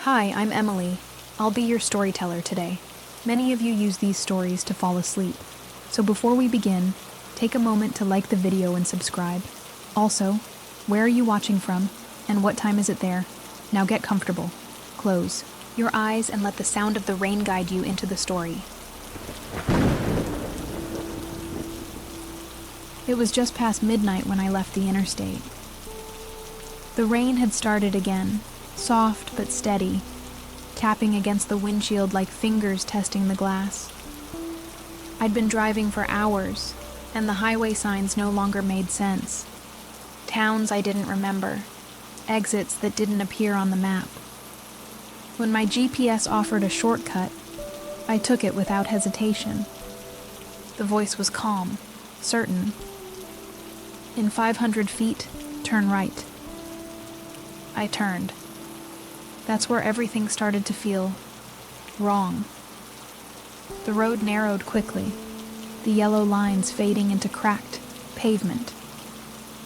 Hi, I'm Emily. I'll be your storyteller today. Many of you use these stories to fall asleep. So before we begin, take a moment to like the video and subscribe. Also, where are you watching from, and what time is it there? Now get comfortable. Close your eyes and let the sound of the rain guide you into the story. It was just past midnight when I left the interstate. The rain had started again, soft but steady, tapping against the windshield like fingers testing the glass. I'd been driving for hours, and the highway signs no longer made sense. Towns I didn't remember, exits that didn't appear on the map. When my GPS offered a shortcut, I took it without hesitation. The voice was calm, certain. In 500 feet, turn right. I turned. That's where everything started to feel wrong. The road narrowed quickly, the yellow lines fading into cracked pavement.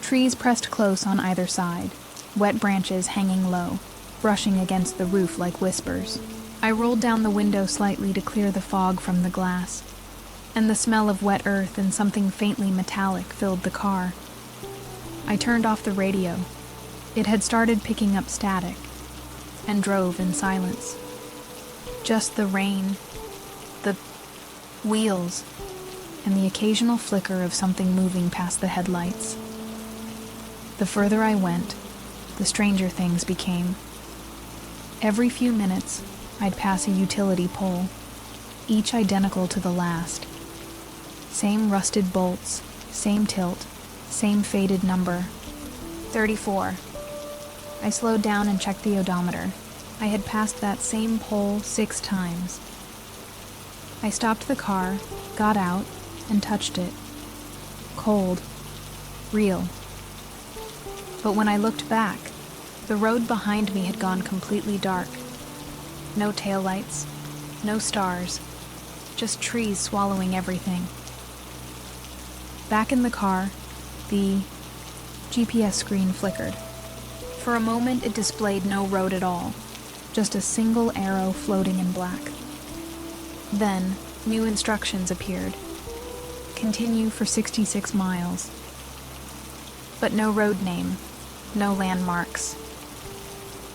Trees pressed close on either side, wet branches hanging low, brushing against the roof like whispers. I rolled down the window slightly to clear the fog from the glass, and the smell of wet earth and something faintly metallic filled the car. I turned off the radio. It had started picking up static, and drove in silence. Just the rain, the wheels, and the occasional flicker of something moving past the headlights. The further I went, the stranger things became. Every few minutes, I'd pass a utility pole, each identical to the last. Same rusted bolts, same tilt, same faded number. 34. I slowed down and checked the odometer. I had passed that same pole 6 times. I stopped the car, got out, and touched it. Cold. Real. But when I looked back, the road behind me had gone completely dark. No taillights, no stars, just trees swallowing everything. Back in the car, the GPS screen flickered. For a moment, it displayed no road at all, just a single arrow floating in black. Then, new instructions appeared. Continue for 66 miles. But no road name, no landmarks.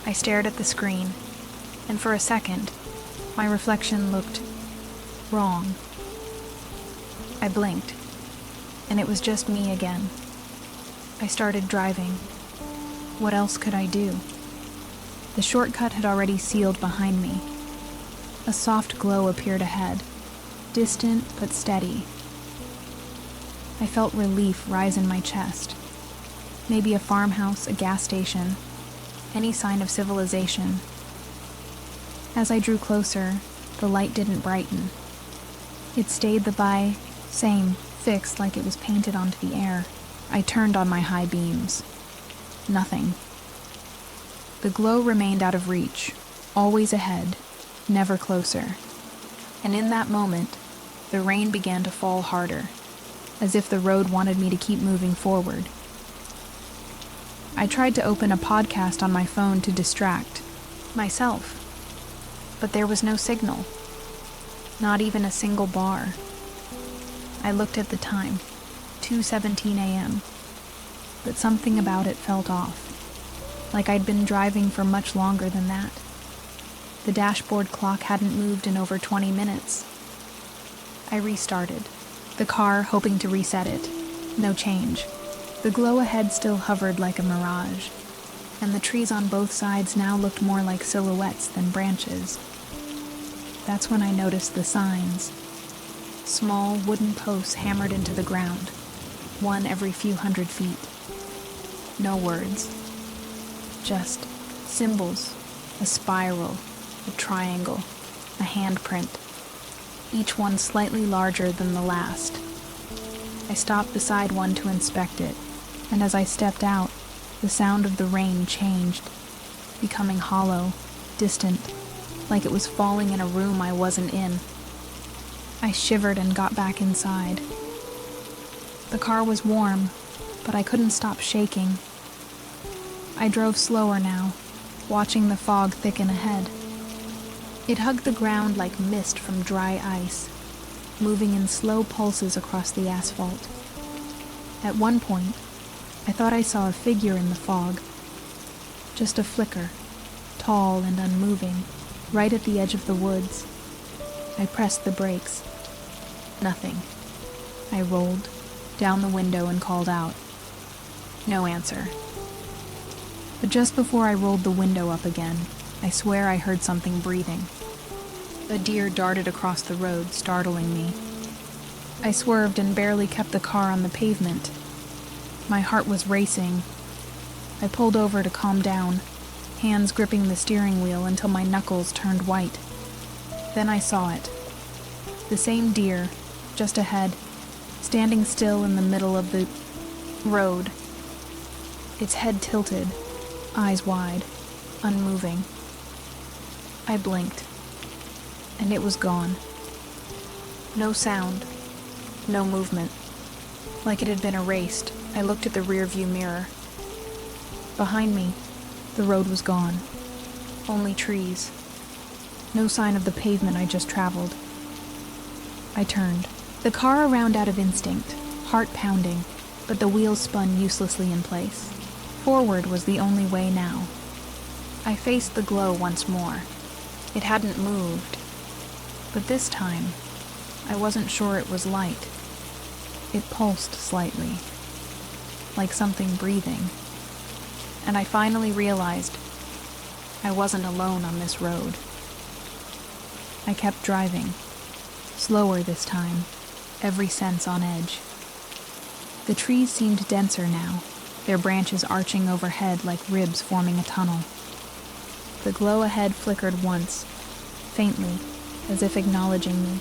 I stared at the screen, and for a second, my reflection looked wrong. I blinked, and it was just me again. I started driving. What else could I do? The shortcut had already sealed behind me. A soft glow appeared ahead, distant but steady. I felt relief rise in my chest. Maybe a farmhouse, a gas station, any sign of civilization. As I drew closer, the light didn't brighten. It stayed the same, fixed like it was painted onto the air. I turned on my high beams. Nothing. The glow remained out of reach, always ahead, never closer. And in that moment, the rain began to fall harder, as if the road wanted me to keep moving forward. I tried to open a podcast on my phone to distract myself, but there was no signal, not even a single bar. I looked at the time, 2:17 a.m., but something about it felt off, like I'd been driving for much longer than that. The dashboard clock hadn't moved in over 20 minutes. I restarted the car, hoping to reset it. No change. The glow ahead still hovered like a mirage, and the trees on both sides now looked more like silhouettes than branches. That's when I noticed the signs. Small wooden posts hammered into the ground, one every few hundred feet. No words. Just symbols, a spiral, a triangle, a handprint, each one slightly larger than the last. I stopped beside one to inspect it, and as I stepped out, the sound of the rain changed, becoming hollow, distant, like it was falling in a room I wasn't in. I shivered and got back inside. The car was warm, but I couldn't stop shaking. I drove slower now, watching the fog thicken ahead. It hugged the ground like mist from dry ice, moving in slow pulses across the asphalt. At one point, I thought I saw a figure in the fog. Just a flicker, tall and unmoving, right at the edge of the woods. I pressed the brakes. Nothing. I rolled down the window and called out. No answer. But just before I rolled the window up again, I swear I heard something breathing. A deer darted across the road, startling me. I swerved and barely kept the car on the pavement. My heart was racing. I pulled over to calm down, hands gripping the steering wheel until my knuckles turned white. Then I saw it. The same deer, just ahead, standing still in the middle of the road. Its head tilted, eyes wide, unmoving. I blinked, and it was gone. No sound, no movement. Like it had been erased, I looked at the rearview mirror. Behind me, the road was gone. Only trees. No sign of the pavement I just traveled. I turned. The car around out of instinct, heart pounding, but the wheels spun uselessly in place. Forward was the only way now. I faced the glow once more. It hadn't moved, but this time, I wasn't sure it was light. It pulsed slightly, like something breathing, and I finally realized I wasn't alone on this road. I kept driving, slower this time, every sense on edge. The trees seemed denser now, their branches arching overhead like ribs forming a tunnel. The glow ahead flickered once, faintly, as if acknowledging me.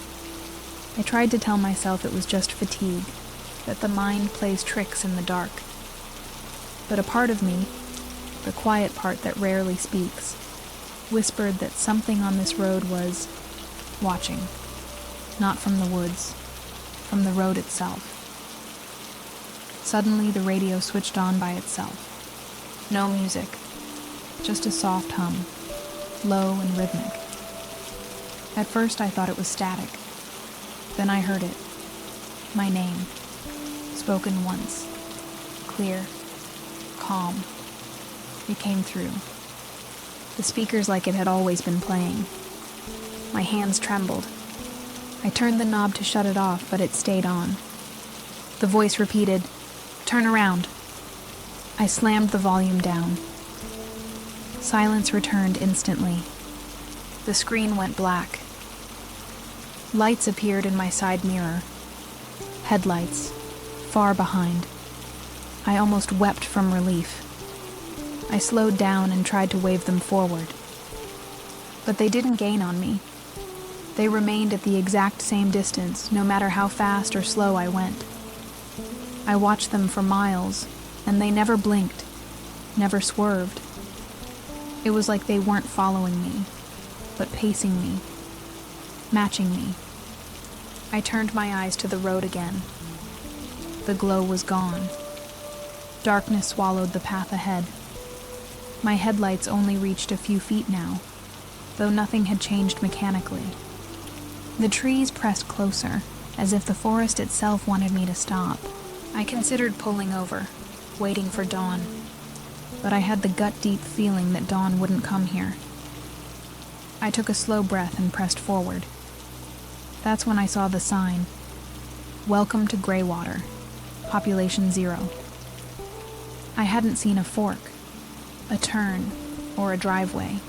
I tried to tell myself it was just fatigue, that the mind plays tricks in the dark. But a part of me, the quiet part that rarely speaks, whispered that something on this road was watching, not from the woods, from the road itself. Suddenly, the radio switched on by itself. No music, just a soft hum, low and rhythmic. At first, I thought it was static. Then I heard it. My name, spoken once, clear, calm. It came through. The speakers like it had always been playing. My hands trembled. I turned the knob to shut it off, but it stayed on. The voice repeated, "Turn around." I slammed the volume down. Silence returned instantly. The screen went black. Lights appeared in my side mirror. Headlights, far behind. I almost wept from relief. I slowed down and tried to wave them forward. But they didn't gain on me. They remained at the exact same distance, no matter how fast or slow I went. I watched them for miles, and they never blinked, never swerved. It was like they weren't following me, but pacing me, matching me. I turned my eyes to the road again. The glow was gone. Darkness swallowed the path ahead. My headlights only reached a few feet now, though nothing had changed mechanically. The trees pressed closer, as if the forest itself wanted me to stop. I considered pulling over, waiting for dawn, but I had the gut-deep feeling that dawn wouldn't come here. I took a slow breath and pressed forward. That's when I saw the sign, "Welcome to Greywater, population 0. I hadn't seen a fork, a turn, or a driveway.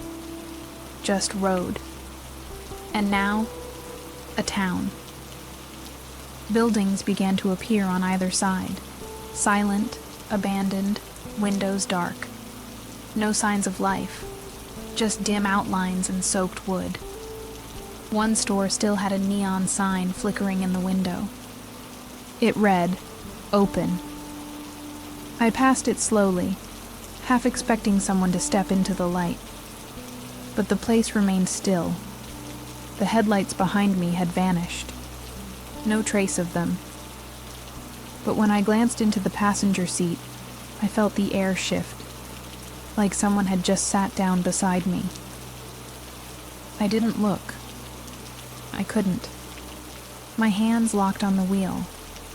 Just road. And now, a town. Buildings began to appear on either side, silent, abandoned, windows dark. No signs of life, just dim outlines and soaked wood. One store still had a neon sign flickering in the window. It read, "Open." I passed it slowly, half expecting someone to step into the light. But the place remained still. The headlights behind me had vanished. No trace of them. But when I glanced into the passenger seat, I felt the air shift. like someone had just sat down beside me. I didn't look. I couldn't. My hands locked on the wheel,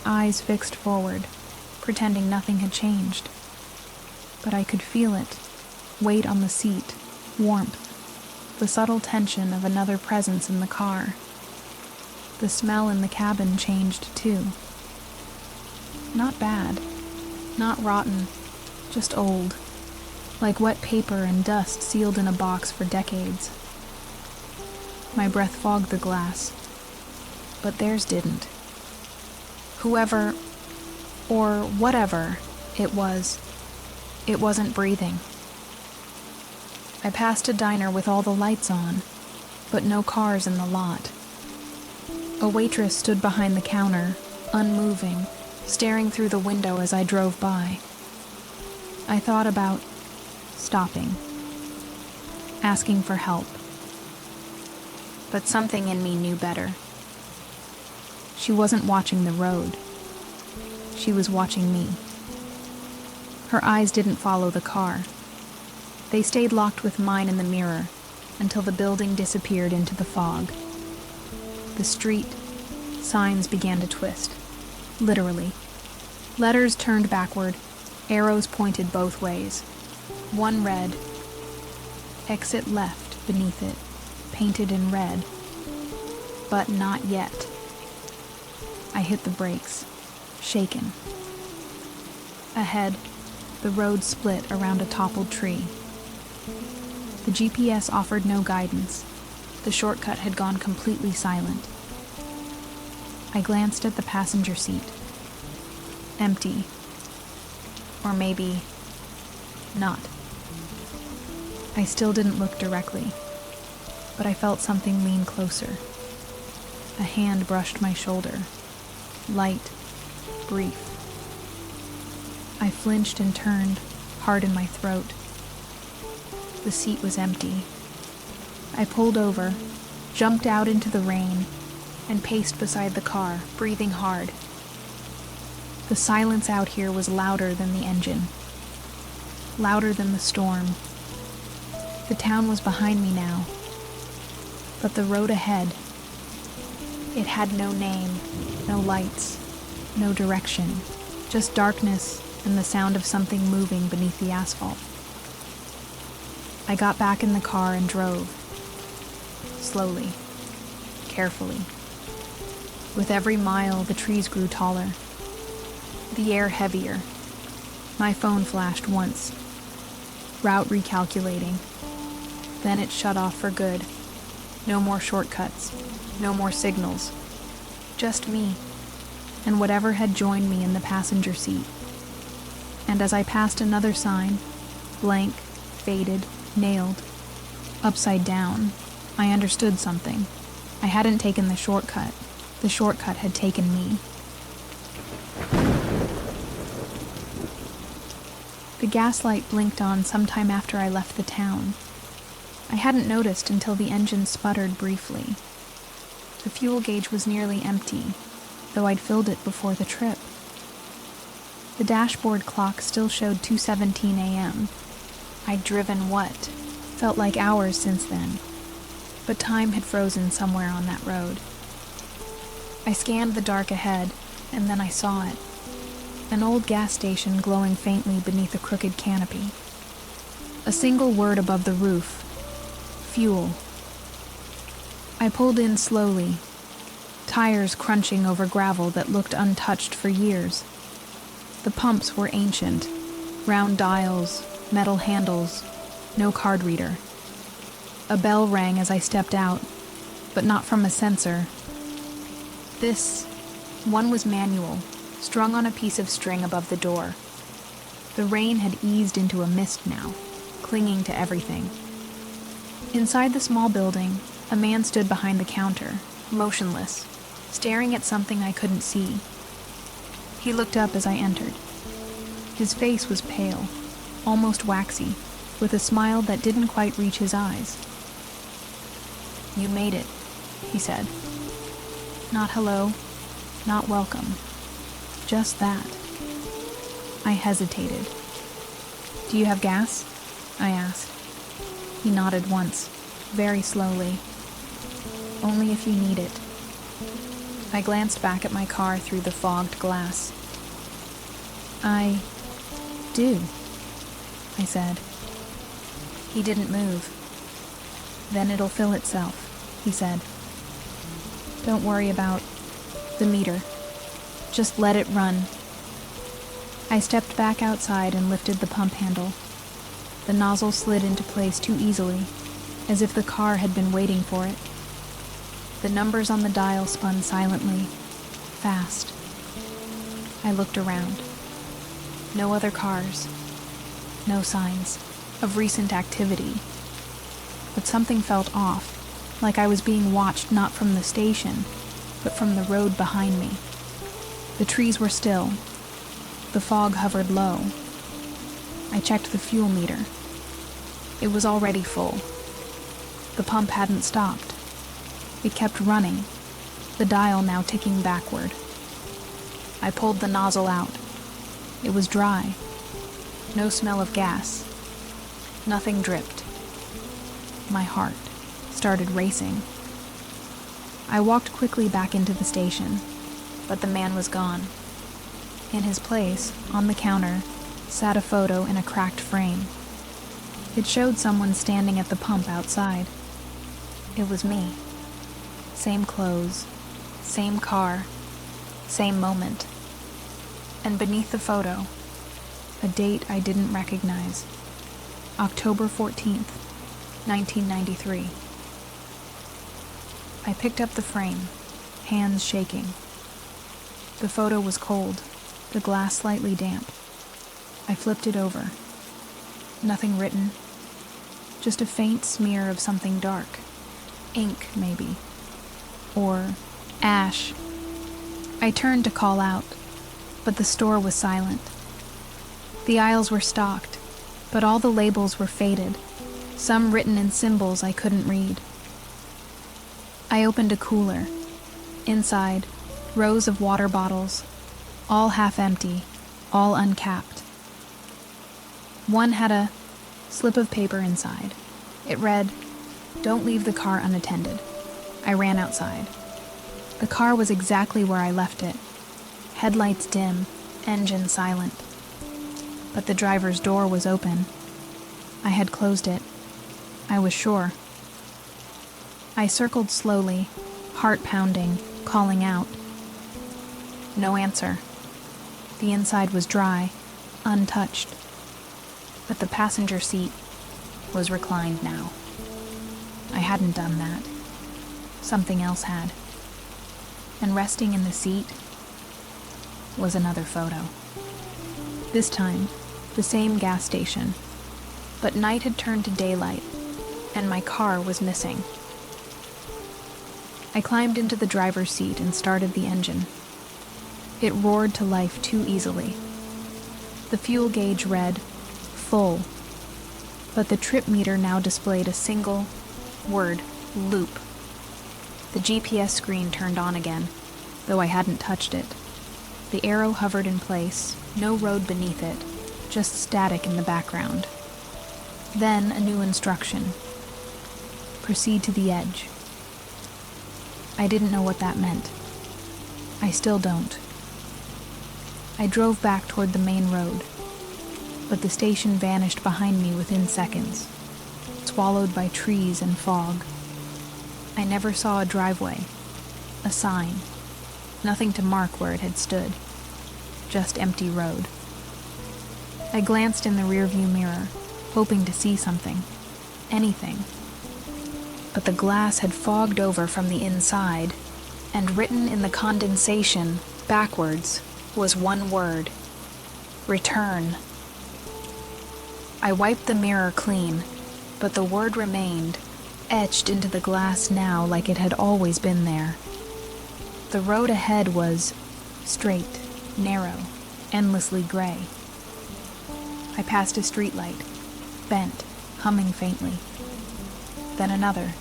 eyes fixed forward, pretending nothing had changed. But I could feel it, weight on the seat, warmth, the subtle tension of another presence in the car. The smell in the cabin changed too. Not bad, not rotten, just old, like wet paper and dust sealed in a box for decades. My breath fogged the glass, but theirs didn't. Whoever, or whatever it wasn't breathing. I passed a diner with all the lights on, but no cars in the lot. A waitress stood behind the counter, unmoving, staring through the window as I drove by. I thought about stopping, asking for help. But something in me knew better. She wasn't watching the road. She was watching me. Her eyes didn't follow the car. They stayed locked with mine in the mirror until the building disappeared into the fog. The street, signs began to twist. Literally. Letters turned backward, arrows pointed both ways. One read, "Exit left" beneath it, painted in red. But not yet. I hit the brakes, shaken. Ahead, the road split around a toppled tree. The GPS offered no guidance. The shortcut had gone completely silent. I glanced at the passenger seat. Empty. Or maybe not. I still didn't look directly, but I felt something lean closer. A hand brushed my shoulder. Light, brief. I flinched and turned, heart in my throat. The seat was empty. I pulled over, jumped out into the rain, and paced beside the car, breathing hard. The silence out here was louder than the engine, louder than the storm. The town was behind me now, but the road ahead, it had no name, no lights, no direction, just darkness and the sound of something moving beneath the asphalt. I got back in the car and drove, slowly, carefully. With every mile, the trees grew taller, the air heavier. My phone flashed once, route recalculating. Then it shut off for good. No more shortcuts, no more signals. Just me, and whatever had joined me in the passenger seat. And as I passed another sign, blank, faded, nailed, upside down, I understood something. I hadn't taken the shortcut. The shortcut had taken me. The gaslight blinked on sometime after I left the town. I hadn't noticed until the engine sputtered briefly. The fuel gauge was nearly empty, though I'd filled it before the trip. The dashboard clock still showed 2:17 a.m. I'd driven what? Felt like hours since then, but time had frozen somewhere on that road. I scanned the dark ahead, and then I saw it. An old gas station glowing faintly beneath a crooked canopy. A single word above the roof. Fuel. I pulled in slowly, tires crunching over gravel that looked untouched for years. The pumps were ancient, round dials, metal handles, no card reader. A bell rang as I stepped out, but not from a sensor. This one was manual, strung on a piece of string above the door. The rain had eased into a mist now, clinging to everything. Inside the small building, a man stood behind the counter, motionless, staring at something I couldn't see. He looked up as I entered. His face was pale, almost waxy, with a smile that didn't quite reach his eyes. "You made it," he said. Not hello, not welcome, just that. I hesitated. "Do you have gas?" I asked. He nodded once, very slowly. Only if you need it. I glanced back at my car through the fogged glass. I do, I said. He didn't move. Then it'll fill itself, he said. Don't worry about the meter. Just let it run. I stepped back outside and lifted the pump handle. The nozzle slid into place too easily, as if the car had been waiting for it. The numbers on the dial spun silently, fast. I looked around. No other cars. No signs of recent activity. But something felt off, like I was being watched not from the station, but from the road behind me. The trees were still. The fog hovered low. I checked the fuel meter. It was already full. The pump hadn't stopped. It kept running, the dial now ticking backward. I pulled the nozzle out. It was dry. No smell of gas. Nothing dripped. My heart started racing. I walked quickly back into the station, but the man was gone. In his place, on the counter, sat a photo in a cracked frame. It showed someone standing at the pump outside. It was me. Same clothes, same car, same moment. And beneath the photo, a date I didn't recognize. October 14th, 1993. I picked up the frame, hands shaking. The photo was cold, the glass slightly damp. I flipped it over. Nothing written, just a faint smear of something dark. Ink, maybe. Or ash. I turned to call out, but the store was silent. The aisles were stocked, but all the labels were faded, some written in symbols I couldn't read. I opened a cooler. Inside, rows of water bottles, all half empty, all uncapped. One had a slip of paper inside. It read, "Don't leave the car unattended." I ran outside. The car was exactly where I left it. Headlights dim, engine silent. But the driver's door was open. I had closed it. I was sure. I circled slowly, heart pounding, calling out. No answer. The inside was dry, untouched. But the passenger seat was reclined now. I hadn't done that. Something else had. And resting in the seat was another photo. This time, the same gas station. But night had turned to daylight, and my car was missing. I climbed into the driver's seat and started the engine. It roared to life too easily. The fuel gauge read, full, but the trip meter now displayed a single word, loop. The GPS screen turned on again, though I hadn't touched it. The arrow hovered in place, no road beneath it, just static in the background. Then a new instruction. Proceed to the edge. I didn't know what that meant. I still don't. I drove back toward the main road, but the station vanished behind me within seconds, swallowed by trees and fog. I never saw a driveway, a sign, nothing to mark where it had stood, just empty road. I glanced in the rearview mirror, hoping to see something, anything. But the glass had fogged over from the inside, and written in the condensation, backwards, was one word: return. I wiped the mirror clean, but the word remained, etched into the glass now like it had always been there. The road ahead was straight, narrow, endlessly gray. I passed a streetlight, bent, humming faintly. Then another.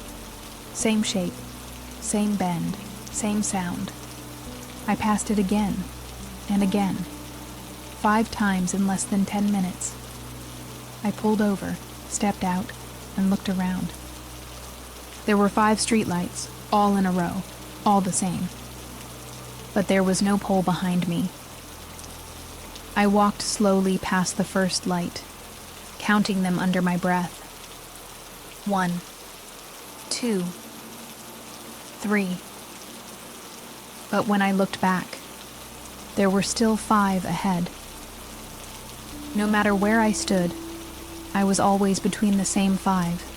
Same shape, same bend, same sound. I passed it again, and again, 5 times in less than 10 minutes. I pulled over, stepped out, and looked around. There were 5 streetlights, all in a row, all the same. But there was no pole behind me. I walked slowly past the first light, counting them under my breath. 1, 2, 3. But when I looked back, there were still 5 ahead. No matter where I stood, I was always between the same 5.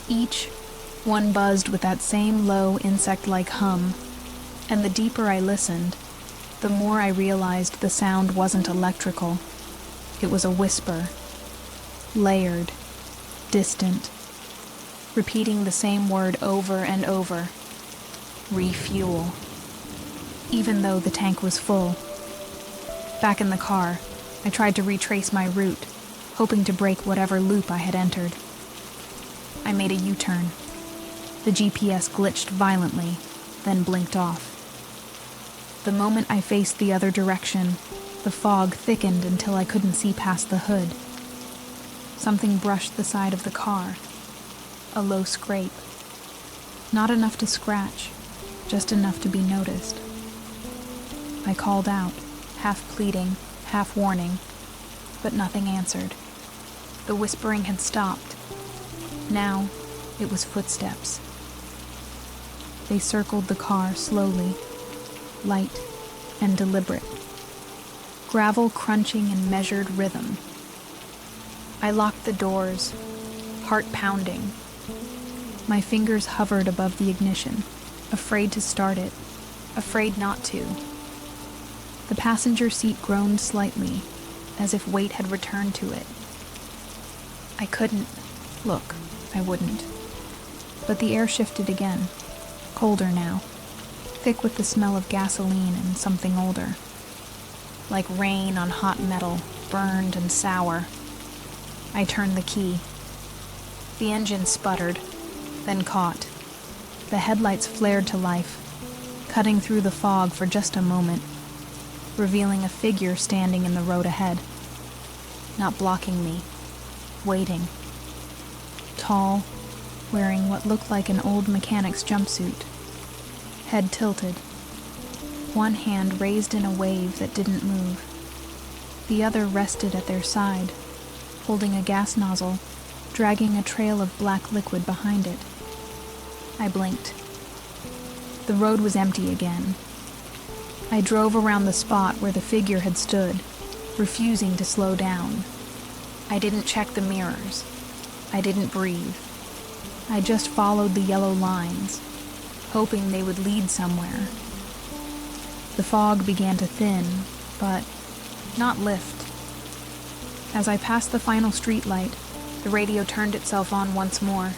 Each one buzzed with that same low insect-like hum, and the deeper I listened, the more I realized the sound wasn't electrical. It was a whisper, layered, distant, repeating the same word over and over: refuel. Even though the tank was full. Back in the car, I tried to retrace my route, hoping to break whatever loop I had entered. I made a U-turn. The GPS glitched violently, then blinked off. The moment I faced the other direction, the fog thickened until I couldn't see past the hood. Something brushed the side of the car. A low scrape. Not enough to scratch, just enough to be noticed. I called out, half pleading, half warning, but nothing answered. The whispering had stopped. Now, it was footsteps. They circled the car slowly, light and deliberate. Gravel crunching in measured rhythm. I locked the doors, heart pounding. My fingers hovered above the ignition, afraid to start it, afraid not to. The passenger seat groaned slightly, as if weight had returned to it. I couldn't. Look, I wouldn't. But the air shifted again, colder now, thick with the smell of gasoline and something older. Like rain on hot metal, burned and sour. I turned the key. The engine sputtered, then caught. The headlights flared to life, cutting through the fog for just a moment, revealing a figure standing in the road ahead. Not blocking me, waiting. Tall, wearing what looked like an old mechanic's jumpsuit. Head tilted. One hand raised in a wave that didn't move. The other rested at their side, holding a gas nozzle, dragging a trail of black liquid behind it. I blinked. The road was empty again. I drove around the spot where the figure had stood, refusing to slow down. I didn't check the mirrors. I didn't breathe. I just followed the yellow lines, hoping they would lead somewhere. The fog began to thin, but not lift. As I passed the final streetlight, the radio turned itself on once more.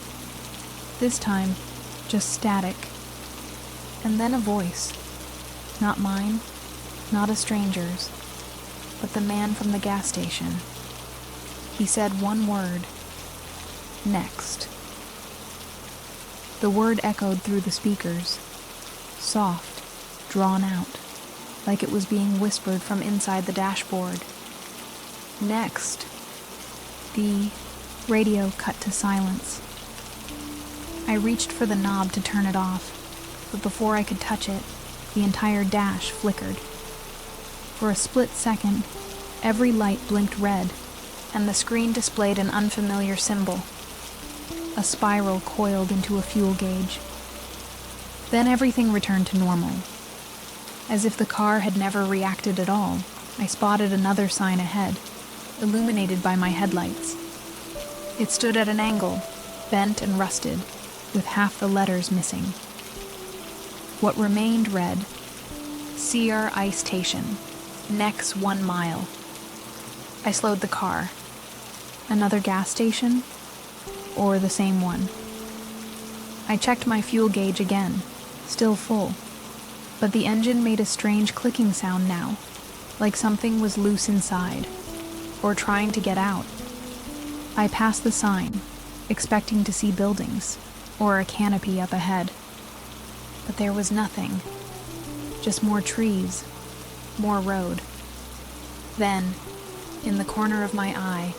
This time, just static. And then a voice. Not mine, not a stranger's, but the man from the gas station. He said one word. Next. The word echoed through the speakers. Soft, drawn out, like it was being whispered from inside the dashboard. Next. The radio cut to silence. I reached for the knob to turn it off, but before I could touch it, the entire dash flickered. For a split second, every light blinked red, and the screen displayed an unfamiliar symbol. A spiral coiled into a fuel gauge. Then everything returned to normal. As if the car had never reacted at all, I spotted another sign ahead, illuminated by my headlights. It stood at an angle, bent and rusted, with half the letters missing. What remained read, Sear Ice Station, next 1 mile. I slowed the car. Another gas station? Or the same one? I checked my fuel gauge again, still full, but the engine made a strange clicking sound now, like something was loose inside, or trying to get out. I passed the sign, expecting to see buildings, or a canopy up ahead. But there was nothing, just more trees, more road. Then, in the corner of my eye,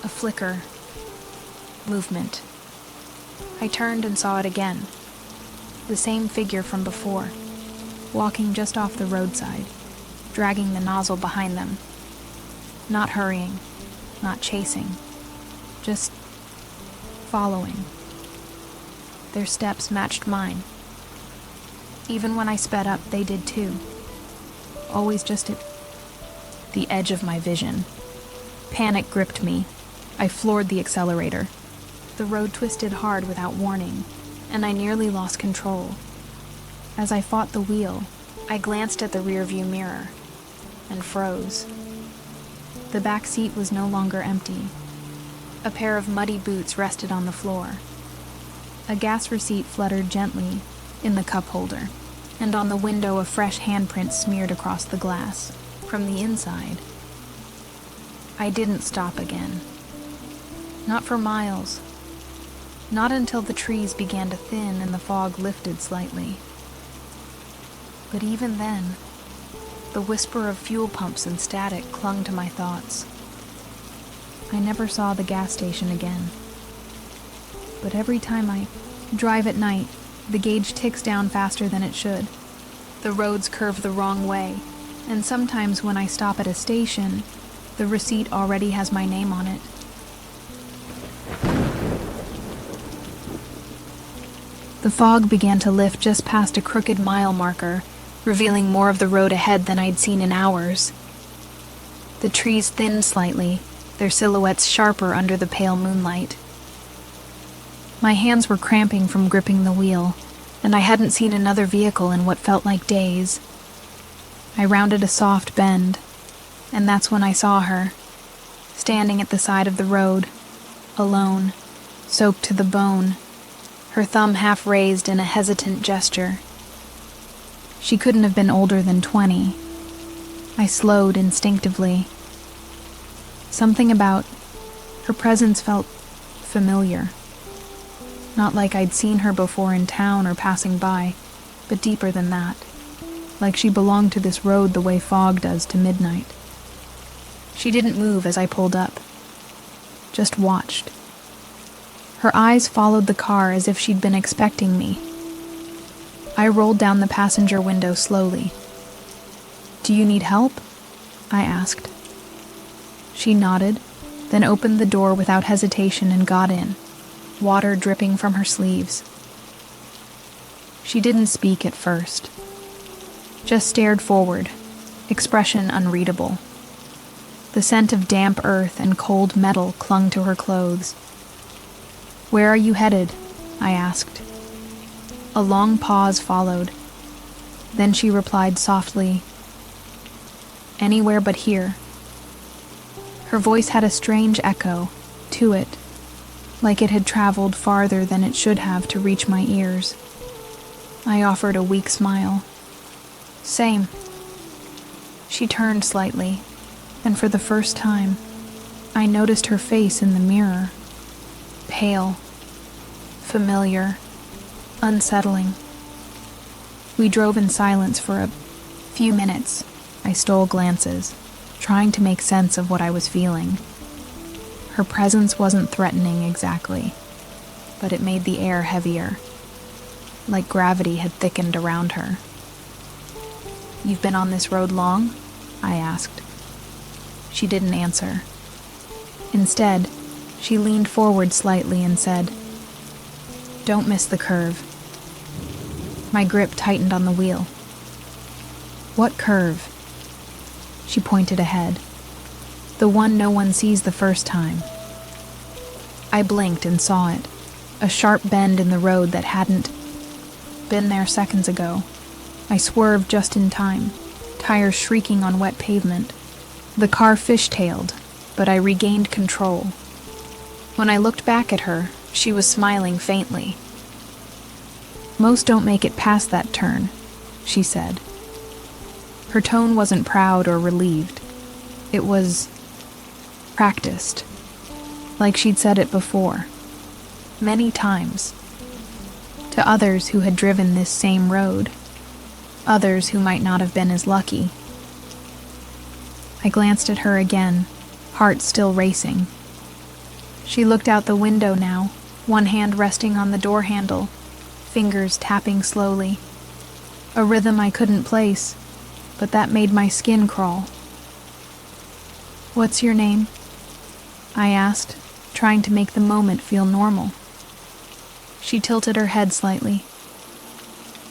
A flicker. Movement. I turned and saw it again. The same figure from before, walking just off the roadside, dragging the nozzle behind them. Not hurrying, not chasing, just following. Their steps matched mine. Even when I sped up, they did too. Always just at the edge of my vision. Panic gripped me. I floored the accelerator. The road twisted hard without warning, and I nearly lost control. As I fought the wheel, I glanced at the rearview mirror and froze. The back seat was no longer empty. A pair of muddy boots rested on the floor. A gas receipt fluttered gently in the cup holder, and on the window a fresh handprint smeared across the glass. From the inside, I didn't stop again. Not for miles. Not until the trees began to thin and the fog lifted slightly. But even then, the whisper of fuel pumps and static clung to my thoughts. I never saw the gas station again. But every time I drive at night, the gauge ticks down faster than it should. The roads curve the wrong way, and sometimes when I stop at a station, the receipt already has my name on it. The fog began to lift just past a crooked mile marker, revealing more of the road ahead than I'd seen in hours. The trees thinned slightly, their silhouettes sharper under the pale moonlight. My hands were cramping from gripping the wheel, and I hadn't seen another vehicle in what felt like days. I rounded a soft bend, and that's when I saw her, standing at the side of the road, alone, soaked to the bone, her thumb half raised in a hesitant gesture. She couldn't have been older than 20. I slowed instinctively. Something about her presence felt familiar. Not like I'd seen her before in town or passing by, but deeper than that. Like she belonged to this road the way fog does to midnight. She didn't move as I pulled up, just watched. Her eyes followed the car as if she'd been expecting me. I rolled down the passenger window slowly. "Do you need help?" I asked. She nodded, then opened the door without hesitation and got in, water dripping from her sleeves. She didn't speak at first, just stared forward, expression unreadable. The scent of damp earth and cold metal clung to her clothes. "Where are you headed?" I asked. A long pause followed. Then she replied softly, "Anywhere but here." Her voice had a strange echo to it, like it had traveled farther than it should have to reach my ears. I offered a weak smile. "Same." She turned slightly, and for the first time, I noticed her face in the mirror. Pale, familiar, unsettling. We drove in silence for a few minutes. I stole glances, trying to make sense of what I was feeling. Her presence wasn't threatening exactly, but it made the air heavier, like gravity had thickened around her. "You've been on this road long?" I asked. She didn't answer. Instead, she leaned forward slightly and said, "Don't miss the curve." My grip tightened on the wheel. "What curve?" She pointed ahead. "The one no one sees the first time." I blinked and saw it, a sharp bend in the road that hadn't been there seconds ago. I swerved just in time, tires shrieking on wet pavement. The car fishtailed, but I regained control. When I looked back at her, she was smiling faintly. "Most don't make it past that turn," she said. Her tone wasn't proud or relieved. It was practiced, like she'd said it before, many times, to others who had driven this same road, others who might not have been as lucky. I glanced at her again, heart still racing. She looked out the window now, one hand resting on the door handle, fingers tapping slowly. A rhythm I couldn't place, but that made my skin crawl. "What's your name?" I asked, trying to make the moment feel normal. She tilted her head slightly.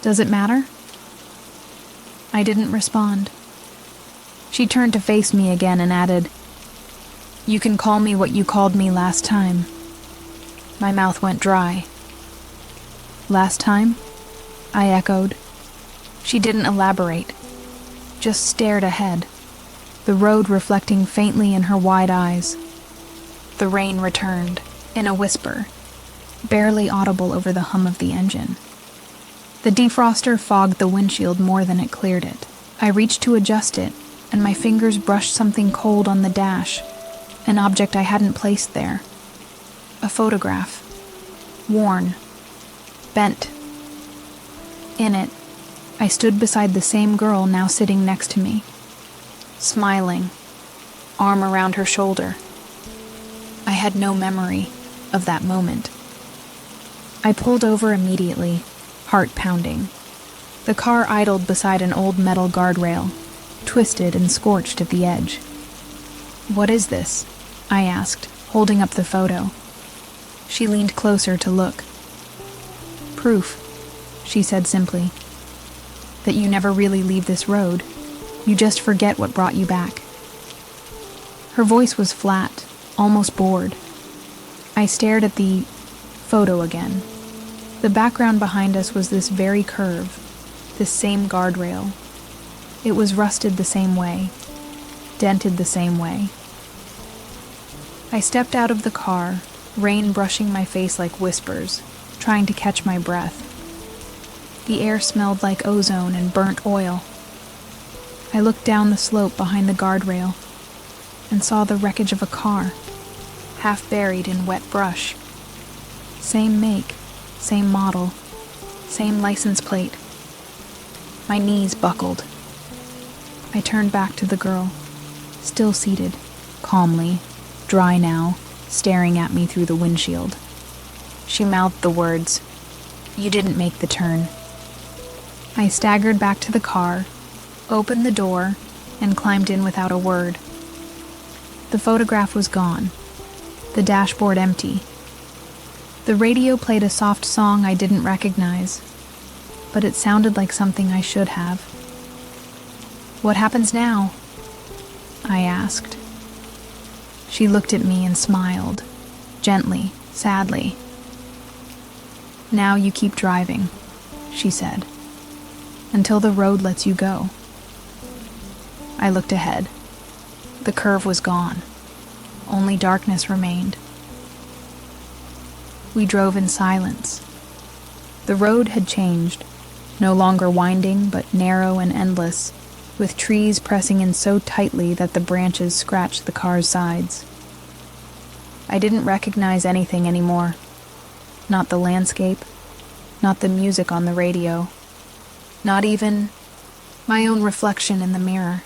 "Does it matter?" I didn't respond. She turned to face me again and added, "You can call me what you called me last time." My mouth went dry. "Last time?" I echoed. She didn't elaborate, just stared ahead, the road reflecting faintly in her wide eyes. The rain returned, in a whisper, barely audible over the hum of the engine. The defroster fogged the windshield more than it cleared it. I reached to adjust it, and my fingers brushed something cold on the dash, an object I hadn't placed there. A photograph. Worn. Bent. In it, I stood beside the same girl now sitting next to me, smiling, arm around her shoulder. I had no memory of that moment. I pulled over immediately, heart pounding. The car idled beside an old metal guardrail, twisted and scorched at the edge. "What is this?" I asked, holding up the photo. She leaned closer to look. "Proof," she said simply, "that you never really leave this road. You just forget what brought you back." Her voice was flat, almost bored. I stared at the photo again. The background behind us was this very curve, this same guardrail. It was rusted the same way, dented the same way. I stepped out of the car, rain brushing my face like whispers, trying to catch my breath. The air smelled like ozone and burnt oil. I looked down the slope behind the guardrail and saw the wreckage of a car, half buried in wet brush. Same make, same model, same license plate. My knees buckled. I turned back to the girl, still seated, calmly, dry now, staring at me through the windshield. She mouthed the words, "You didn't make the turn." I staggered back to the car, opened the door, and climbed in without a word. The photograph was gone, the dashboard empty. The radio played a soft song I didn't recognize, but it sounded like something I should have. "What happens now?" I asked. She looked at me and smiled, gently, sadly. "Now you keep driving," she said, "until the road lets you go." I looked ahead. The curve was gone. Only darkness remained. We drove in silence. The road had changed, no longer winding but narrow and endless, with trees pressing in so tightly that the branches scratched the car's sides. I didn't recognize anything anymore. Not the landscape, not the music on the radio, not even my own reflection in the mirror.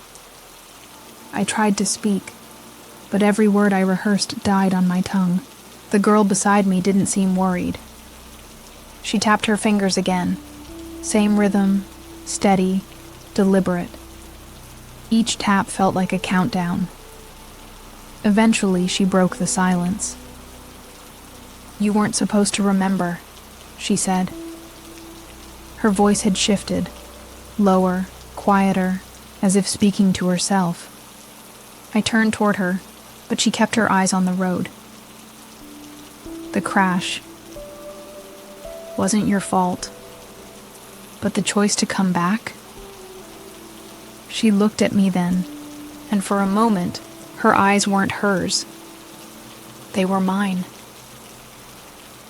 I tried to speak, but every word I rehearsed died on my tongue. The girl beside me didn't seem worried. She tapped her fingers again. Same rhythm, steady, deliberate. Each tap felt like a countdown. Eventually, she broke the silence. "You weren't supposed to remember," she said. Her voice had shifted, lower, quieter, as if speaking to herself. I turned toward her, but she kept her eyes on the road. "The crash wasn't your fault, but the choice to come back?" She looked at me then, and for a moment, her eyes weren't hers. They were mine.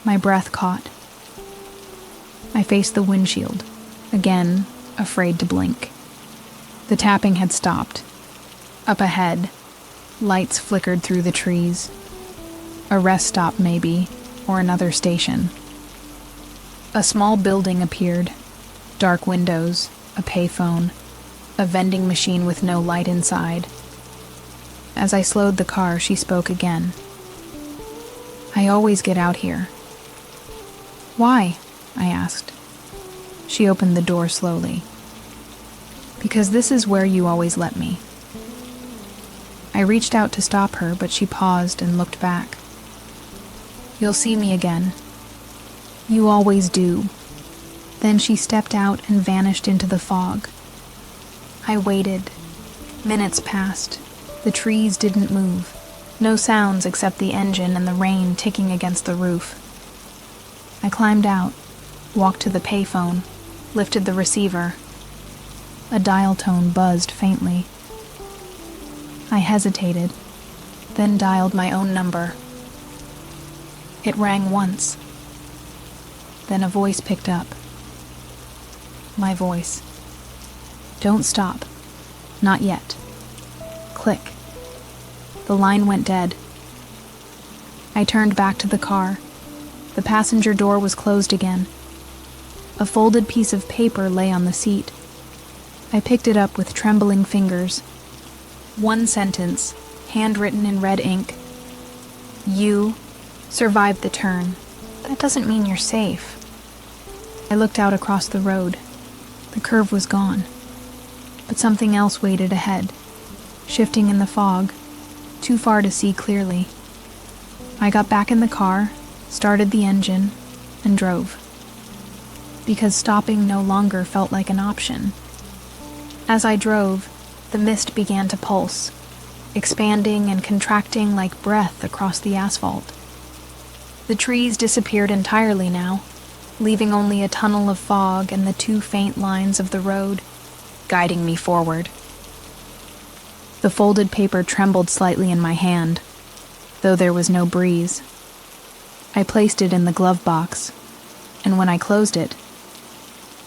My breath caught. I faced the windshield, again, afraid to blink. The tapping had stopped. Up ahead, lights flickered through the trees. A rest stop, maybe, or another station. A small building appeared. Dark windows, a payphone, a vending machine with no light inside. As I slowed the car, she spoke again. I always get out here." "Why?" I asked. She opened the door slowly. "Because this is where you always let me." I reached out to stop her, but she paused and looked back. "You'll see me again. You always do." Then she stepped out and vanished into the fog. I waited. Minutes passed. The trees didn't move. No sounds except the engine and the rain ticking against the roof. I climbed out, walked to the payphone, lifted the receiver. A dial tone buzzed faintly. I hesitated, then dialed my own number. It rang once. Then a voice picked up. My voice. "Don't stop. Not yet." Click. The line went dead. I turned back to the car. The passenger door was closed again. A folded piece of paper lay on the seat. I picked it up with trembling fingers. One sentence, handwritten in red ink. "You survived the turn. That doesn't mean you're safe." I looked out across the road. The curve was gone. But something else waited ahead, shifting in the fog, too far to see clearly. I got back in the car, started the engine, and drove. Because stopping no longer felt like an option. As I drove, the mist began to pulse, expanding and contracting like breath across the asphalt. The trees disappeared entirely now, leaving only a tunnel of fog and the two faint lines of the road, guiding me forward. The folded paper trembled slightly in my hand, though there was no breeze. I placed it in the glove box, and when I closed it,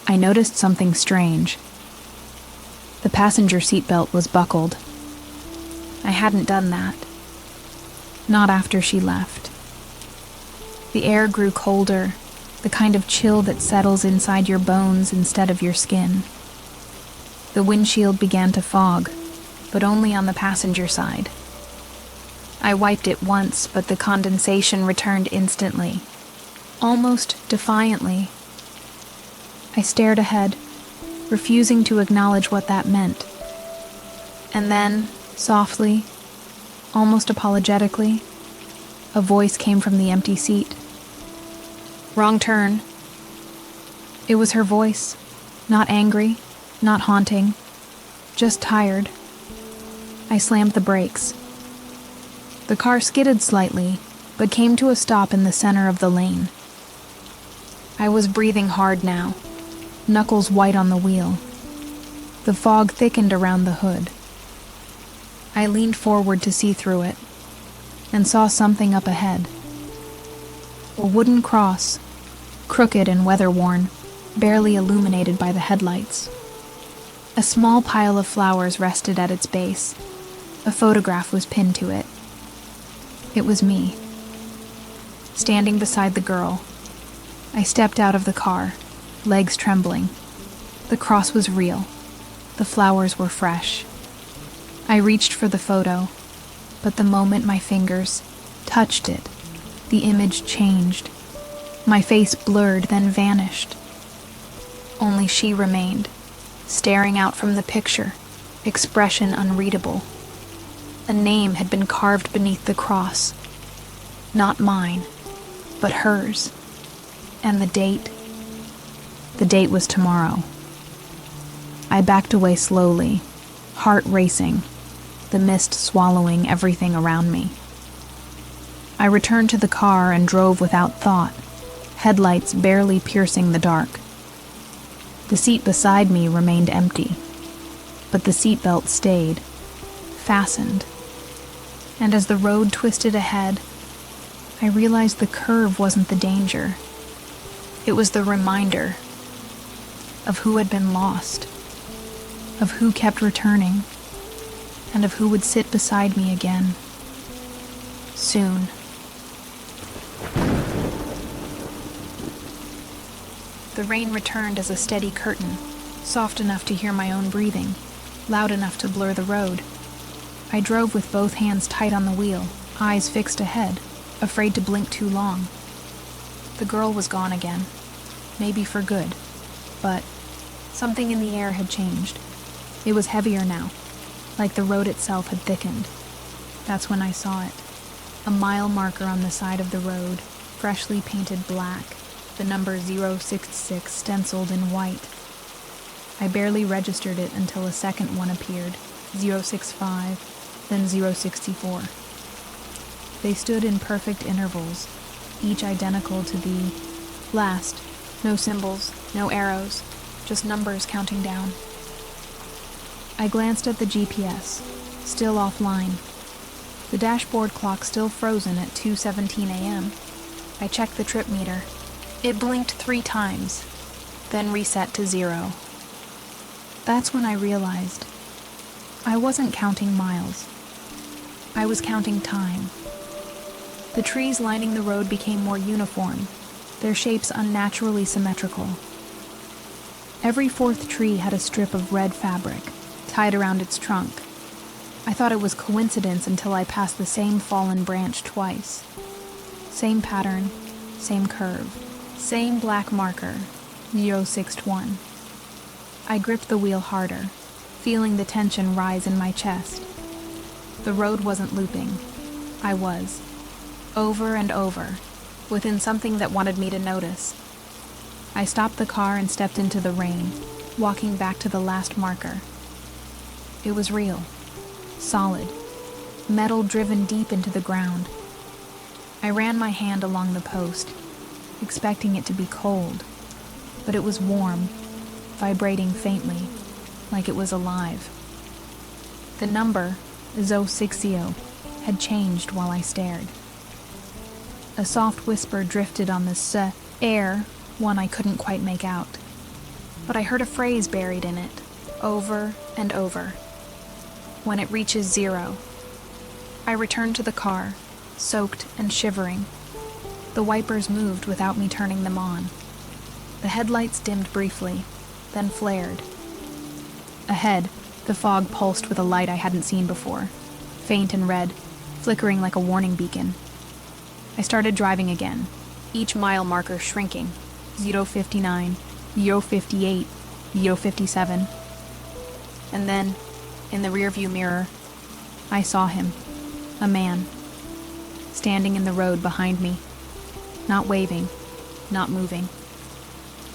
I noticed something strange. The passenger seatbelt was buckled. I hadn't done that. Not after she left. The air grew colder, the kind of chill that settles inside your bones instead of your skin. The windshield began to fog, but only on the passenger side. I wiped it once, but the condensation returned instantly, almost defiantly. I stared ahead, refusing to acknowledge what that meant. And then, softly, almost apologetically, a voice came from the empty seat. "Wrong turn." It was her voice, not angry, not haunting, just tired. I slammed the brakes. The car skidded slightly, but came to a stop in the center of the lane. I was breathing hard now, knuckles white on the wheel. The fog thickened around the hood. I leaned forward to see through it, and saw something up ahead. A wooden cross, crooked and weather-worn, barely illuminated by the headlights. A small pile of flowers rested at its base. A photograph was pinned to it. It was me, standing beside the girl. I stepped out of the car, legs trembling. The cross was real. The flowers were fresh. I reached for the photo, but the moment my fingers touched it, the image changed. My face blurred, then vanished. Only she remained, staring out from the picture, expression unreadable. A name had been carved beneath the cross. Not mine, but hers. And the date? The date was tomorrow. I backed away slowly, heart racing, the mist swallowing everything around me. I returned to the car and drove without thought, headlights barely piercing the dark. The seat beside me remained empty, but the seatbelt stayed, fastened. And as the road twisted ahead, I realized the curve wasn't the danger. It was the reminder of who had been lost, of who kept returning, and of who would sit beside me again. Soon. The rain returned as a steady curtain, soft enough to hear my own breathing, loud enough to blur the road. I drove with both hands tight on the wheel, eyes fixed ahead, afraid to blink too long. The girl was gone again, maybe for good, but something in the air had changed. It was heavier now, like the road itself had thickened. That's when I saw it. A mile marker on the side of the road, freshly painted black, the number 066 stenciled in white. I barely registered it until a second one appeared, 065, then 064. They stood in perfect intervals, each identical to the last. No symbols, no arrows, just numbers counting down. I glanced at the GPS, still offline. The dashboard clock still frozen at 2:17 a.m. I checked the trip meter. It blinked 3 times, then reset to 0. That's when I realized I wasn't counting miles. I was counting time. The trees lining the road became more uniform, their shapes unnaturally symmetrical. Every 4th tree had a strip of red fabric tied around its trunk. I thought it was coincidence until I passed the same fallen branch twice. Same pattern, same curve, same black marker, 061. I gripped the wheel harder, feeling the tension rise in my chest. The road wasn't looping. I was. Over and over, within something that wanted me to notice. I stopped the car and stepped into the rain, walking back to the last marker. It was real, solid, metal driven deep into the ground. I ran my hand along the post, expecting it to be cold, but it was warm, vibrating faintly, like it was alive. The number, 060, had changed while I stared. A soft whisper drifted on the air, one I couldn't quite make out. But I heard a phrase buried in it, over and over. When it reaches 0. I returned to the car, soaked and shivering. The wipers moved without me turning them on. The headlights dimmed briefly, then flared. Ahead, the fog pulsed with a light I hadn't seen before, faint and red, flickering like a warning beacon. I started driving again, each mile marker shrinking, 059, 058, 057. And then, in the rearview mirror, I saw him, a man, standing in the road behind me, not waving, not moving,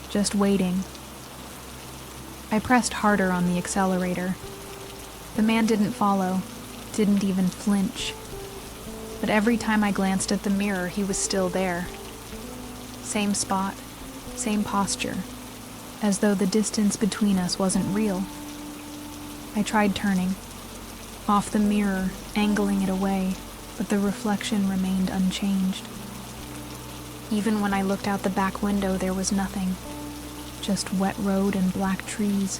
just waiting. I pressed harder on the accelerator. The man didn't follow, didn't even flinch. But every time I glanced at the mirror, he was still there. Same spot, same posture, as though the distance between us wasn't real. I tried turning, off the mirror, angling it away, but the reflection remained unchanged. Even when I looked out the back window, there was nothing, just wet road and black trees.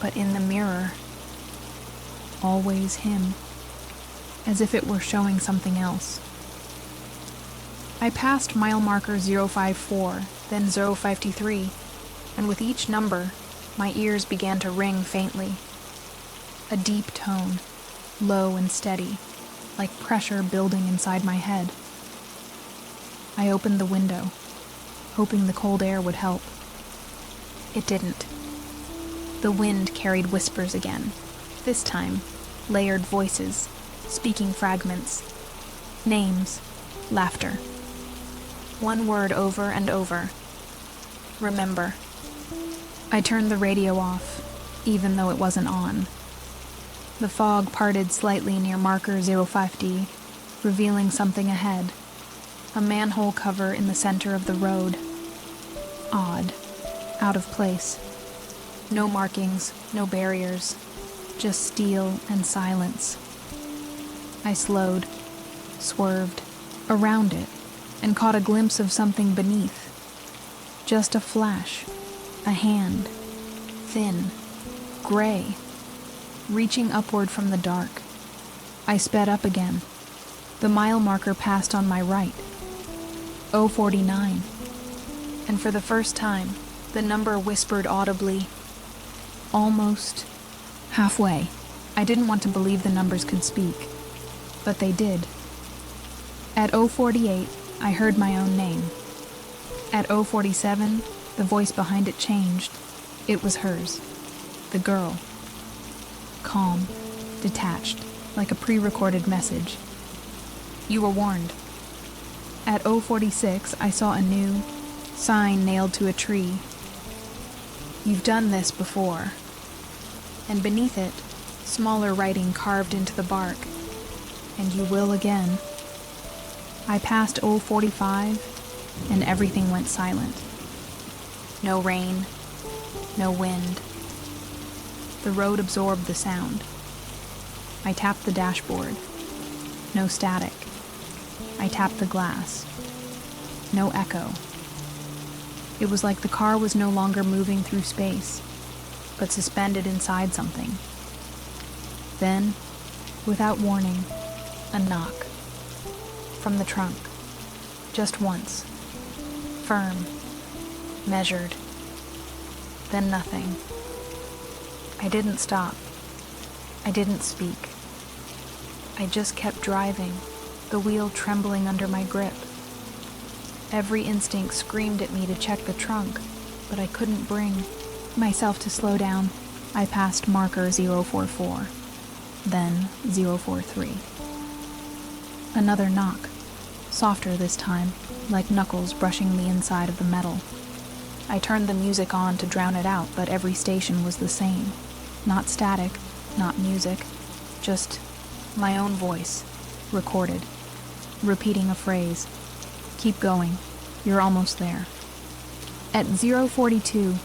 But in the mirror, always him, as if it were showing something else. I passed mile marker 054, then 053, and with each number, my ears began to ring faintly. A deep tone, low and steady, like pressure building inside my head. I opened the window, hoping the cold air would help. It didn't. The wind carried whispers again, this time layered voices, speaking fragments, names, laughter. One word over and over. Remember. I turned the radio off, even though it wasn't on. The fog parted slightly near marker 050, revealing something ahead. A manhole cover in the center of the road. Odd. Out of place. No markings, no barriers. Just steel and silence. I slowed, swerved, around it, and caught a glimpse of something beneath. Just a flash. A hand. Thin. Gray. Reaching upward from the dark. I sped up again. The mile marker passed on my right. 049. And for the first time, the number whispered audibly. Almost. Halfway. I didn't want to believe the numbers could speak, but they did. At 0:48, I heard my own name. At 0:47, the voice behind it changed. It was hers. The girl. Calm, detached, like a pre-recorded message. You were warned. At 0:46, I saw a new sign nailed to a tree. You've done this before. And beneath it, smaller writing carved into the bark. And you will again. I passed 0:45, and everything went silent. No rain, no wind. The road absorbed the sound. I tapped the dashboard. No static. I tapped the glass. No echo. It was like the car was no longer moving through space, but suspended inside something. Then, without warning, a knock. From the trunk. Just once. Firm. Measured. Then nothing. I didn't stop. I didn't speak. I just kept driving, the wheel trembling under my grip. Every instinct screamed at me to check the trunk, but I couldn't bring myself to slow down. I passed marker 044, then 043. Another knock, softer this time, like knuckles brushing the inside of the metal. I turned the music on to drown it out, but every station was the same. Not static, not music, just my own voice, recorded, repeating a phrase. Keep going, you're almost there. At 0:42,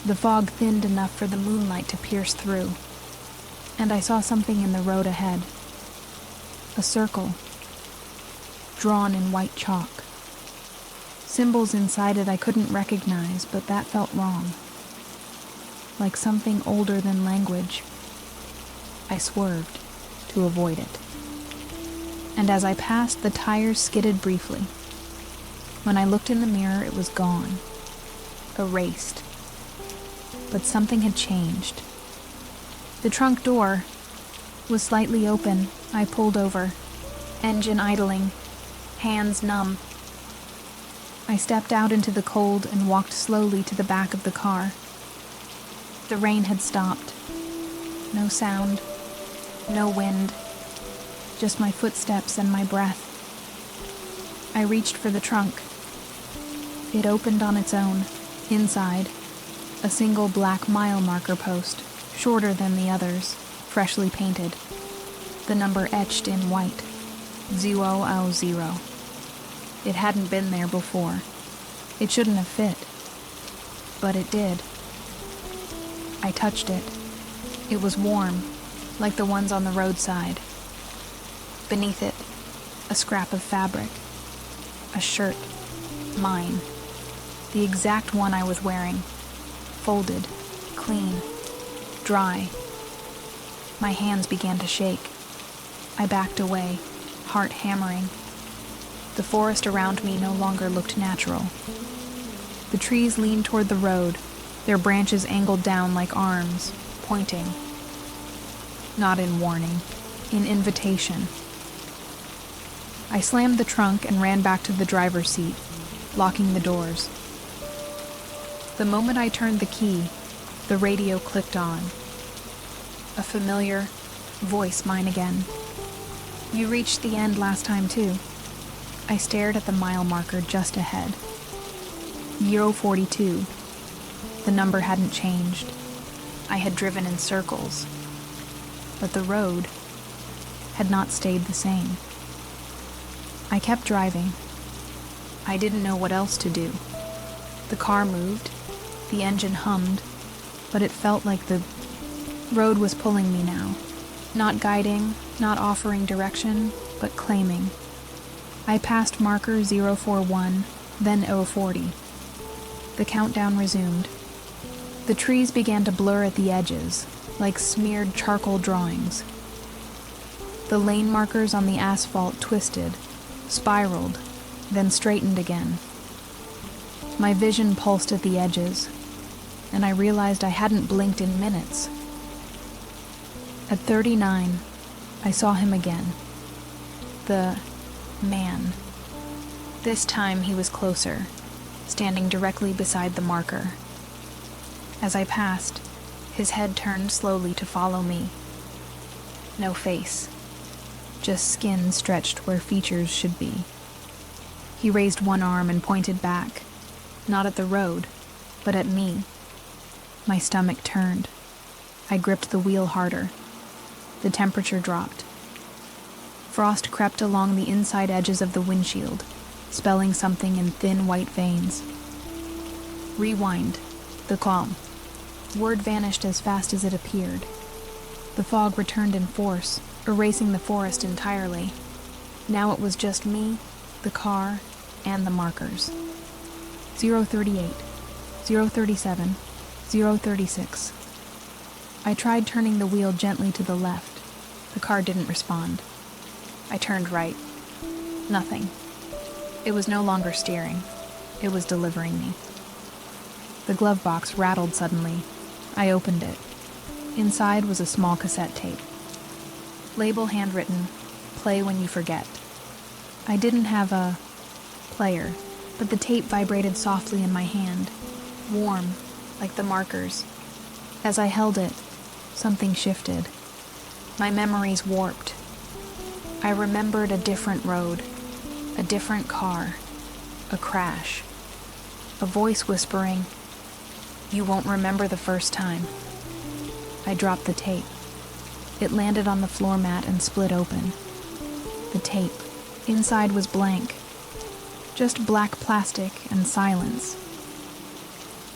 the fog thinned enough for the moonlight to pierce through, and I saw something in the road ahead. A circle, drawn in white chalk. Symbols inside it I couldn't recognize, but that felt wrong. Like something older than language. I swerved to avoid it. And as I passed, the tires skidded briefly. When I looked in the mirror, it was gone. Erased. But something had changed. The trunk door was slightly open. I pulled over, engine idling, hands numb. I stepped out into the cold and walked slowly to the back of the car. The rain had stopped. No sound, no wind, just my footsteps and my breath. I reached for the trunk. It opened on its own. Inside, a single black mile marker post, shorter than the others, freshly painted. The number etched in white, 000. It hadn't been there before. It shouldn't have fit. But it did. I touched it. It was warm, like the ones on the roadside. Beneath it, a scrap of fabric. A shirt. Mine. The exact one I was wearing. Folded. Clean. Dry. My hands began to shake. I backed away, heart hammering. The forest around me no longer looked natural. The trees leaned toward the road, their branches angled down like arms, pointing. Not in warning, in invitation. I slammed the trunk and ran back to the driver's seat, locking the doors. The moment I turned the key, the radio clicked on. A familiar voice, mine again. You reached the end last time too. I stared at the mile marker just ahead. 0:42. The number hadn't changed. I had driven in circles. But the road had not stayed the same. I kept driving. I didn't know what else to do. The car moved, the engine hummed, but it felt like the road was pulling me now. Not guiding, not offering direction, but claiming. I passed marker 041, then 040. The countdown resumed. The trees began to blur at the edges, like smeared charcoal drawings. The lane markers on the asphalt twisted, spiraled, then straightened again. My vision pulsed at the edges, and I realized I hadn't blinked in minutes. At 39, I saw him again. The Man. This time he was closer, standing directly beside the marker. As I passed, his head turned slowly to follow me. No face, just skin stretched where features should be. He raised one arm and pointed back, not at the road, but at me. My stomach turned. I gripped the wheel harder. The temperature dropped. Frost crept along the inside edges of the windshield, spelling something in thin white veins. Rewind. The calm. Word vanished as fast as it appeared. The fog returned in force, erasing the forest entirely. Now it was just me, the car, and the markers. 038, 037, 036. I tried turning the wheel gently to the left. The car didn't respond. I turned right. Nothing. It was no longer steering. It was delivering me. The glove box rattled suddenly. I opened it. Inside was a small cassette tape. Label handwritten, "Play when you forget." I didn't have a player, but the tape vibrated softly in my hand, warm, like the markers. As I held it, something shifted. My memories warped. I remembered a different road, a different car, a crash, a voice whispering, "You won't remember the first time." I dropped the tape. It landed on the floor mat and split open. The tape. Inside was blank. Just black plastic and silence.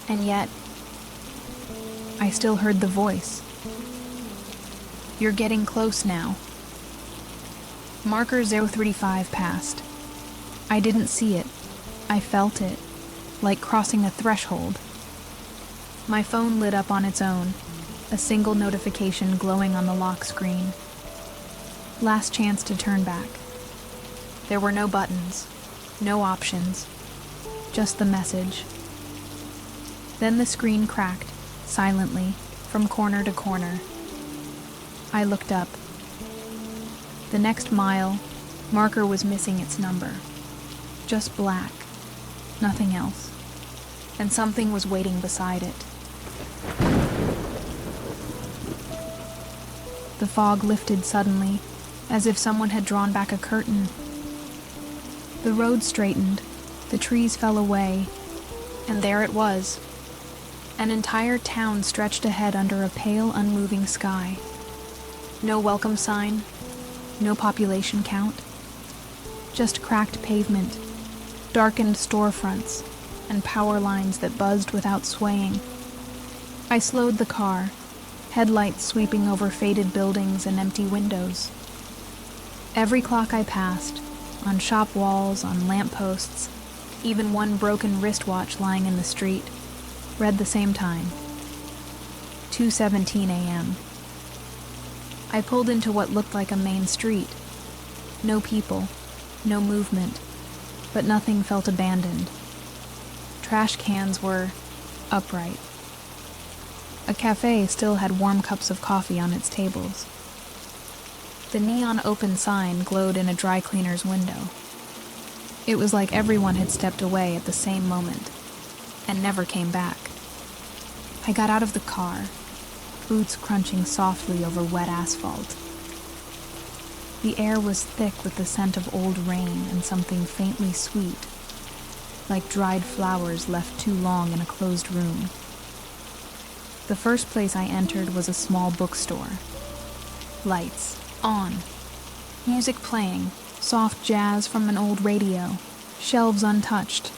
And yet, I still heard the voice. "You're getting close now." Marker 035 passed. I didn't see it. I felt it, like crossing a threshold. My phone lit up on its own, a single notification glowing on the lock screen. Last chance to turn back. There were no buttons, no options, just the message. Then the screen cracked, silently, from corner to corner. I looked up. The next mile, marker was missing its number. Just black, nothing else. And something was waiting beside it. The fog lifted suddenly, as if someone had drawn back a curtain. The road straightened, the trees fell away, and there it was. An entire town stretched ahead under a pale, unmoving sky. No welcome sign, no population count. Just cracked pavement, darkened storefronts, and power lines that buzzed without swaying. I slowed the car, headlights sweeping over faded buildings and empty windows. Every clock I passed, on shop walls, on lampposts, even one broken wristwatch lying in the street, read the same time. 2:17 a.m. I pulled into what looked like a main street. No people, no movement, but nothing felt abandoned. Trash cans were upright. A cafe still had warm cups of coffee on its tables. The neon open sign glowed in a dry cleaner's window. It was like everyone had stepped away at the same moment and never came back. I got out of the car, boots crunching softly over wet asphalt. The air was thick with the scent of old rain and something faintly sweet, like dried flowers left too long in a closed room. The first place I entered was a small bookstore. Lights on. Music playing, soft jazz from an old radio, shelves untouched.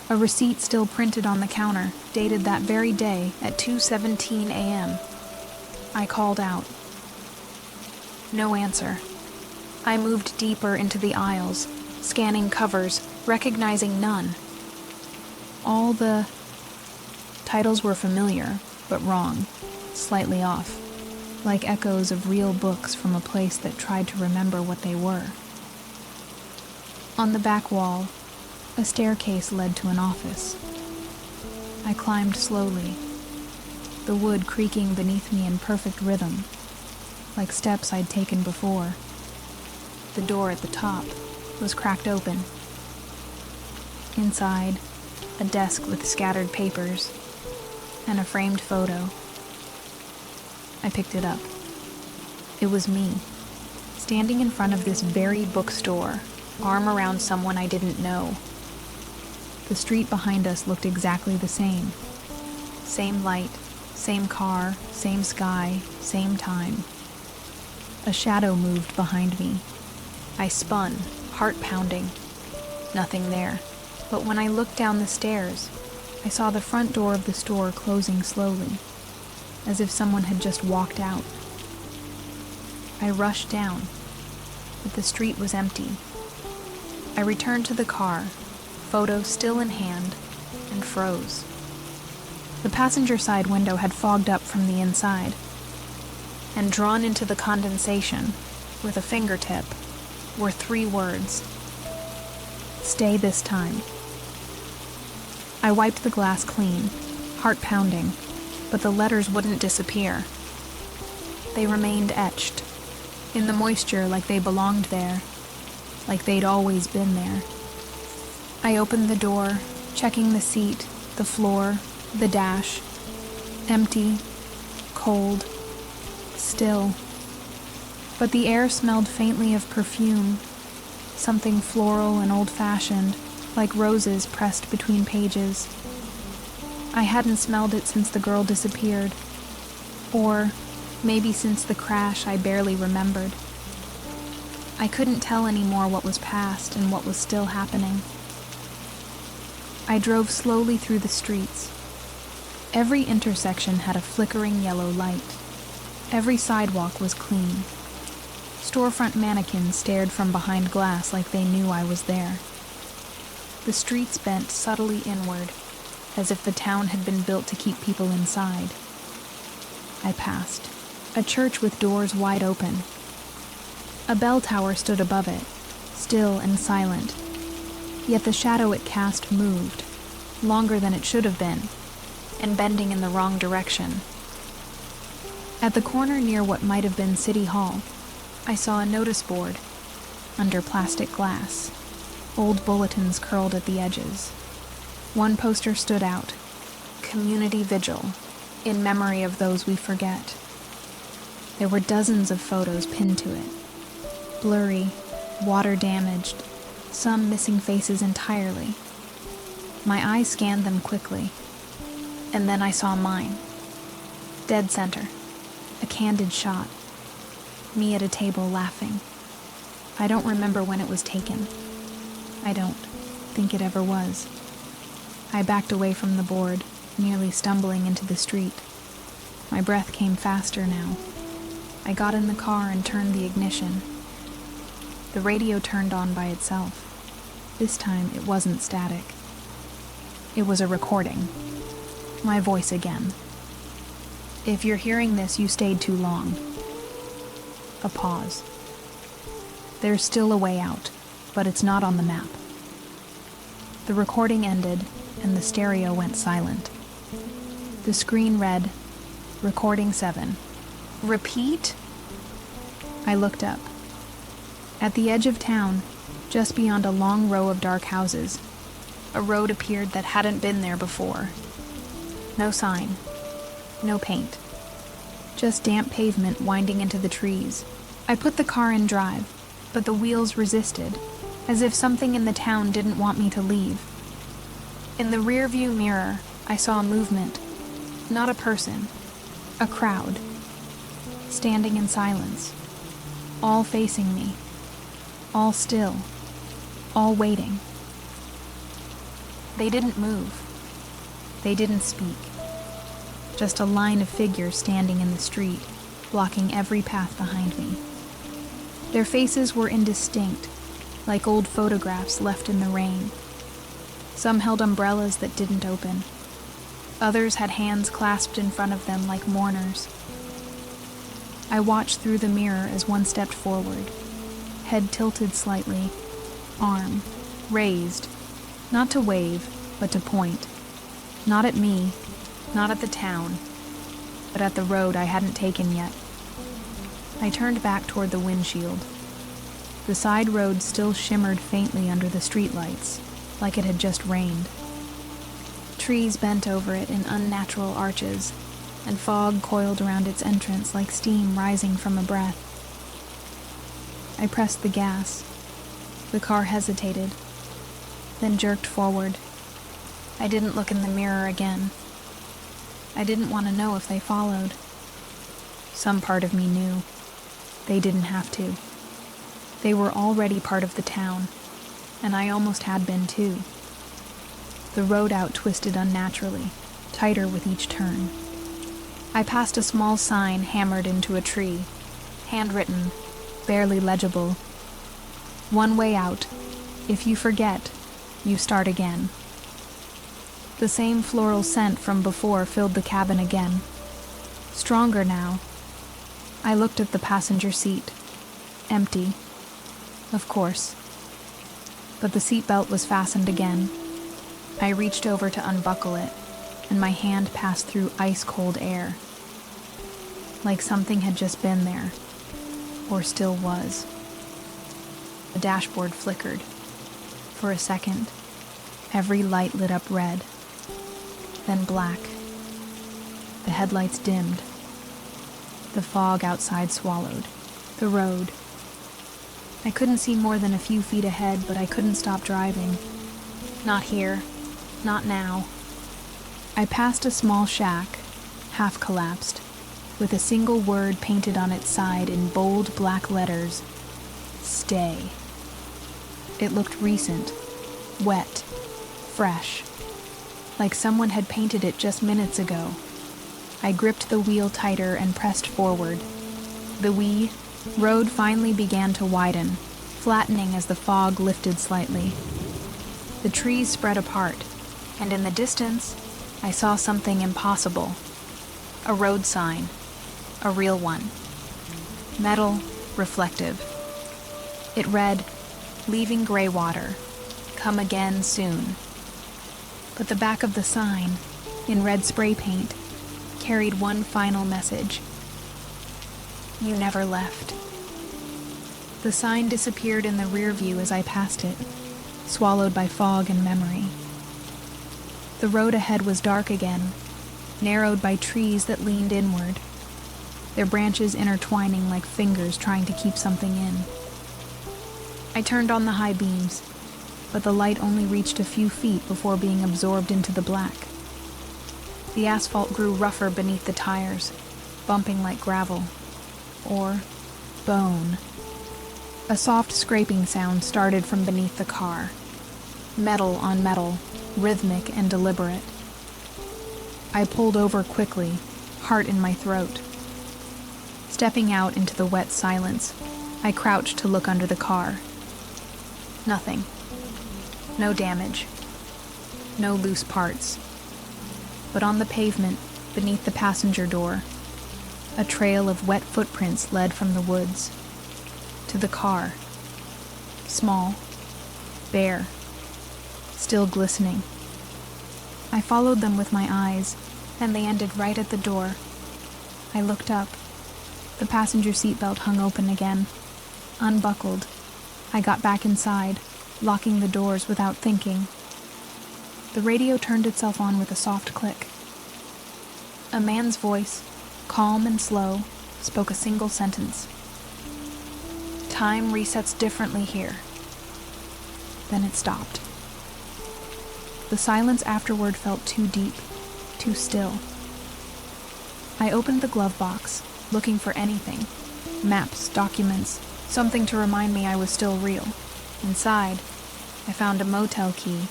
A receipt still printed on the counter, dated that very day at 2:17 a.m. I called out. No answer. I moved deeper into the aisles, scanning covers, recognizing none. All the titles were familiar, but wrong, slightly off, like echoes of real books from a place that tried to remember what they were. On the back wall, a staircase led to an office. I climbed slowly, the wood creaking beneath me in perfect rhythm, like steps I'd taken before. The door at the top, was cracked open. Inside, a desk with scattered papers and a framed photo. I picked it up. It was me, standing in front of this very bookstore, arm around someone I didn't know. The street behind us looked exactly the same. Same light, same car, same sky, same time. A shadow moved behind me. I spun, heart pounding. Nothing there. But when I looked down the stairs, I saw the front door of the store closing slowly, as if someone had just walked out. I rushed down, but the street was empty. I returned to the car, photo still in hand, and froze. The passenger side window had fogged up from the inside, and drawn into the condensation, with a fingertip, were 3 words. Stay this time. I wiped the glass clean, heart pounding, but the letters wouldn't disappear. They remained etched, in the moisture like they belonged there, like they'd always been there. I opened the door, checking the seat, the floor, the dash. Empty, cold, still. But the air smelled faintly of perfume, something floral and old-fashioned, like roses pressed between pages. I hadn't smelled it since the girl disappeared, or maybe since the crash I barely remembered. I couldn't tell anymore what was past and what was still happening. I drove slowly through the streets. Every intersection had a flickering yellow light. Every sidewalk was clean. Storefront mannequins stared from behind glass like they knew I was there. The streets bent subtly inward, as if the town had been built to keep people inside. I passed. A church with doors wide open. A bell tower stood above it, still and silent. Yet the shadow it cast moved, longer than it should have been, and bending in the wrong direction. At the corner near what might have been City Hall, I saw a notice board, under plastic glass. Old bulletins curled at the edges. One poster stood out, Community Vigil, in memory of those we forget. There were dozens of photos pinned to it, blurry, water-damaged, some missing faces entirely. My eyes scanned them quickly, and then I saw mine. Dead center, a candid shot. Me at a table laughing. I don't remember when it was taken. I don't think it ever was. I backed away from the board, nearly stumbling into the street. My breath came faster now. I got in the car and turned the ignition. The radio turned on by itself. This time it wasn't static. It was a recording. My voice again. If you're hearing this, you stayed too long. A pause. There's still a way out, but it's not on the map. The recording ended, and the stereo went silent. The screen read, Recording 7. Repeat? I looked up. At the edge of town, just beyond a long row of dark houses, a road appeared that hadn't been there before. No sign. No paint. Just damp pavement winding into the trees. I put the car in drive, but the wheels resisted, as if something in the town didn't want me to leave. In the rearview mirror, I saw a movement. Not a person. A crowd. Standing in silence. All facing me. All still. All waiting. They didn't move. They didn't speak. Just a line of figures standing in the street, blocking every path behind me. Their faces were indistinct, like old photographs left in the rain. Some held umbrellas that didn't open. Others had hands clasped in front of them like mourners. I watched through the mirror as one stepped forward, head tilted slightly, arm raised, not to wave, but to point. Not at me, not at the town, but at the road I hadn't taken yet. I turned back toward the windshield. The side road still shimmered faintly under the streetlights, like it had just rained. Trees bent over it in unnatural arches, and fog coiled around its entrance like steam rising from a breath. I pressed the gas. The car hesitated, then jerked forward. I didn't look in the mirror again. I didn't want to know if they followed. Some part of me knew. They didn't have to. They were already part of the town, and I almost had been too. The road out twisted unnaturally, tighter with each turn. I passed a small sign hammered into a tree, handwritten, barely legible. One way out. If you forget, you start again. The same floral scent from before filled the cabin again. Stronger now. I looked at the passenger seat. Empty. Of course. But the seatbelt was fastened again. I reached over to unbuckle it, and my hand passed through ice-cold air. Like something had just been there, or still was. The dashboard flickered. For a second, every light lit up red, then black. The headlights dimmed. The fog outside swallowed. The road. I couldn't see more than a few feet ahead, but I couldn't stop driving. Not here. Not now. I passed a small shack, half collapsed, with a single word painted on its side in bold black letters. Stay. It looked recent, wet, fresh, like someone had painted it just minutes ago. I gripped the wheel tighter and pressed forward. The road finally began to widen, flattening as the fog lifted slightly. The trees spread apart, and in the distance, I saw something impossible. A road sign. A real one. Metal, reflective. It read, "Leaving Greywater. Come again soon." But the back of the sign, in red spray paint, carried one final message. You never left. The sign disappeared in the rear view as I passed it, swallowed by fog and memory. The road ahead was dark again, narrowed by trees that leaned inward, their branches intertwining like fingers trying to keep something in. I turned on the high beams, but the light only reached a few feet before being absorbed into the black. The asphalt grew rougher beneath the tires, bumping like gravel, or bone. A soft scraping sound started from beneath the car, metal on metal, rhythmic and deliberate. I pulled over quickly, heart in my throat. Stepping out into the wet silence, I crouched to look under the car. Nothing. No damage. No loose parts. But on the pavement, beneath the passenger door, a trail of wet footprints led from the woods to the car. Small, bare, still glistening. I followed them with my eyes, and they ended right at the door. I looked up. The passenger seatbelt hung open again. Unbuckled, I got back inside, locking the doors without thinking. The radio turned itself on with a soft click. A man's voice, calm and slow, spoke a single sentence. Time resets differently here. Then it stopped. The silence afterward felt too deep, too still. I opened the glove box, looking for anything. Maps, documents, something to remind me I was still real. Inside, I found a motel key,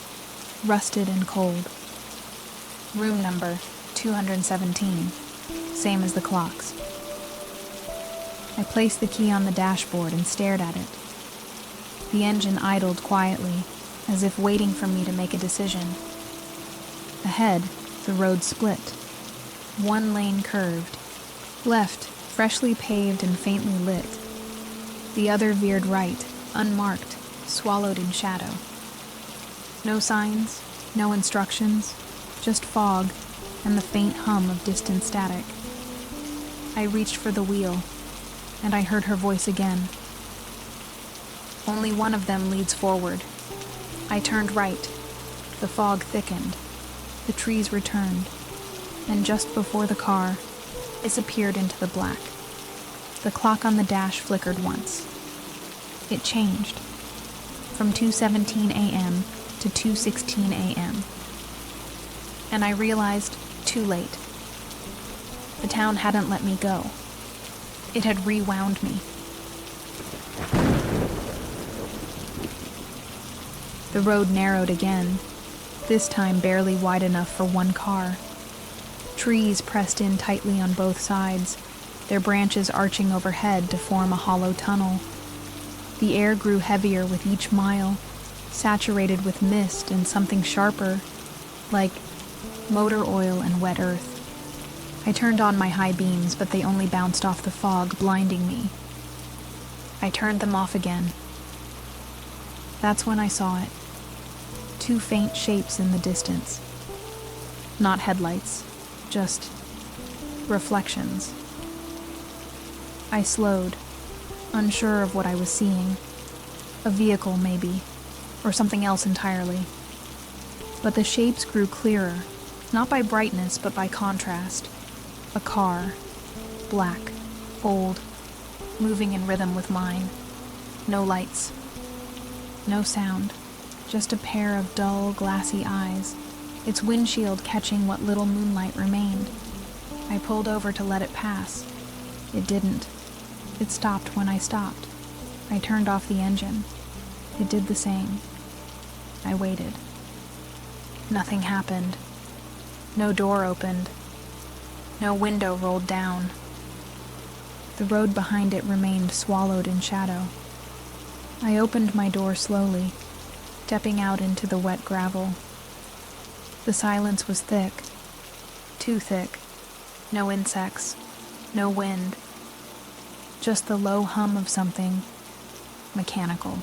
rusted and cold. Room number 217, same as the clocks. I placed the key on the dashboard and stared at it. The engine idled quietly, as if waiting for me to make a decision. Ahead, the road split. One lane curved. Left, freshly paved and faintly lit. The other veered right, unmarked, swallowed in shadow. No signs, no instructions, just fog and the faint hum of distant static. I reached for the wheel, and I heard her voice again. Only one of them leads forward. I turned right. The fog thickened. The trees returned. And just before the car disappeared into the black, the clock on the dash flickered once. It changed from 2:17 a.m. to 2:16 a.m. And I realized, too late. The town hadn't let me go. It had rewound me. The road narrowed again, this time barely wide enough for one car. Trees pressed in tightly on both sides, their branches arching overhead to form a hollow tunnel. The air grew heavier with each mile, saturated with mist and something sharper, like motor oil and wet earth. I turned on my high beams, but they only bounced off the fog, blinding me. I turned them off again. That's when I saw it. Two faint shapes in the distance. Not headlights, just reflections. I slowed, unsure of what I was seeing. A vehicle, maybe, or something else entirely. But the shapes grew clearer, not by brightness, but by contrast. A car, black, old, moving in rhythm with mine. No lights. No sound. Just a pair of dull, glassy eyes, its windshield catching what little moonlight remained. I pulled over to let it pass. It didn't. It stopped when I stopped. I turned off the engine. It did the same. I waited. Nothing happened. No door opened. No window rolled down. The road behind it remained swallowed in shadow. I opened my door slowly, stepping out into the wet gravel. The silence was thick, too thick. No insects, no wind. Just the low hum of something mechanical.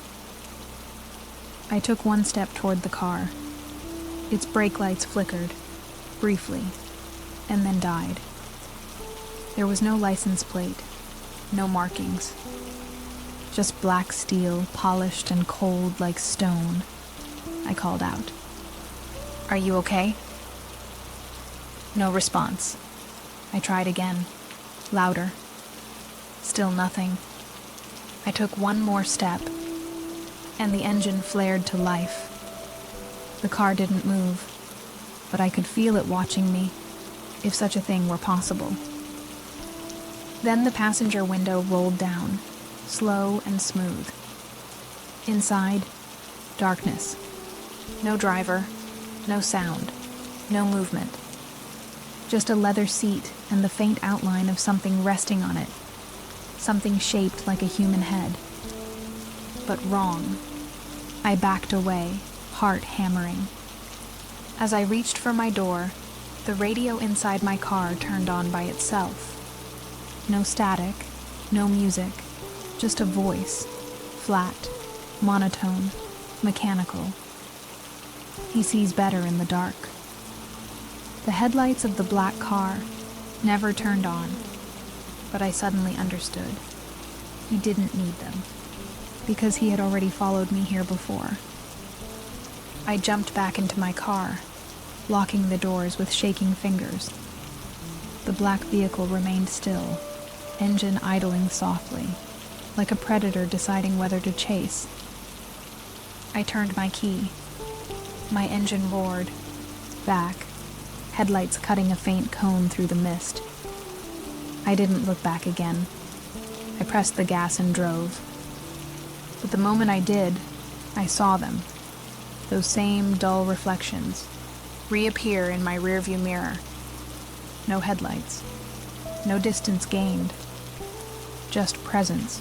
I took one step toward the car. Its brake lights flickered, briefly, and then died. There was no license plate, no markings. Just black steel, polished and cold like stone. I called out. "Are you okay?" No response. I tried again, louder. Still nothing. I took one more step, and the engine flared to life. The car didn't move, but I could feel it watching me, if such a thing were possible. Then the passenger window rolled down, slow and smooth. Inside, darkness. No driver, no sound, no movement. Just a leather seat and the faint outline of something resting on it. Something shaped like a human head. But wrong. I backed away, heart hammering. As I reached for my door, the radio inside my car turned on by itself. No static, no music, just a voice, flat, monotone, mechanical. He sees better in the dark. The headlights of the black car never turned on, but I suddenly understood. He didn't need them, because he had already followed me here before. I jumped back into my car, locking the doors with shaking fingers. The black vehicle remained still, engine idling softly, like a predator deciding whether to chase. I turned my key. My engine roared, back, headlights cutting a faint cone through the mist. I didn't look back again. I pressed the gas and drove. But the moment I did, I saw them, those same dull reflections, reappear in my rearview mirror. No headlights, no distance gained, just presence,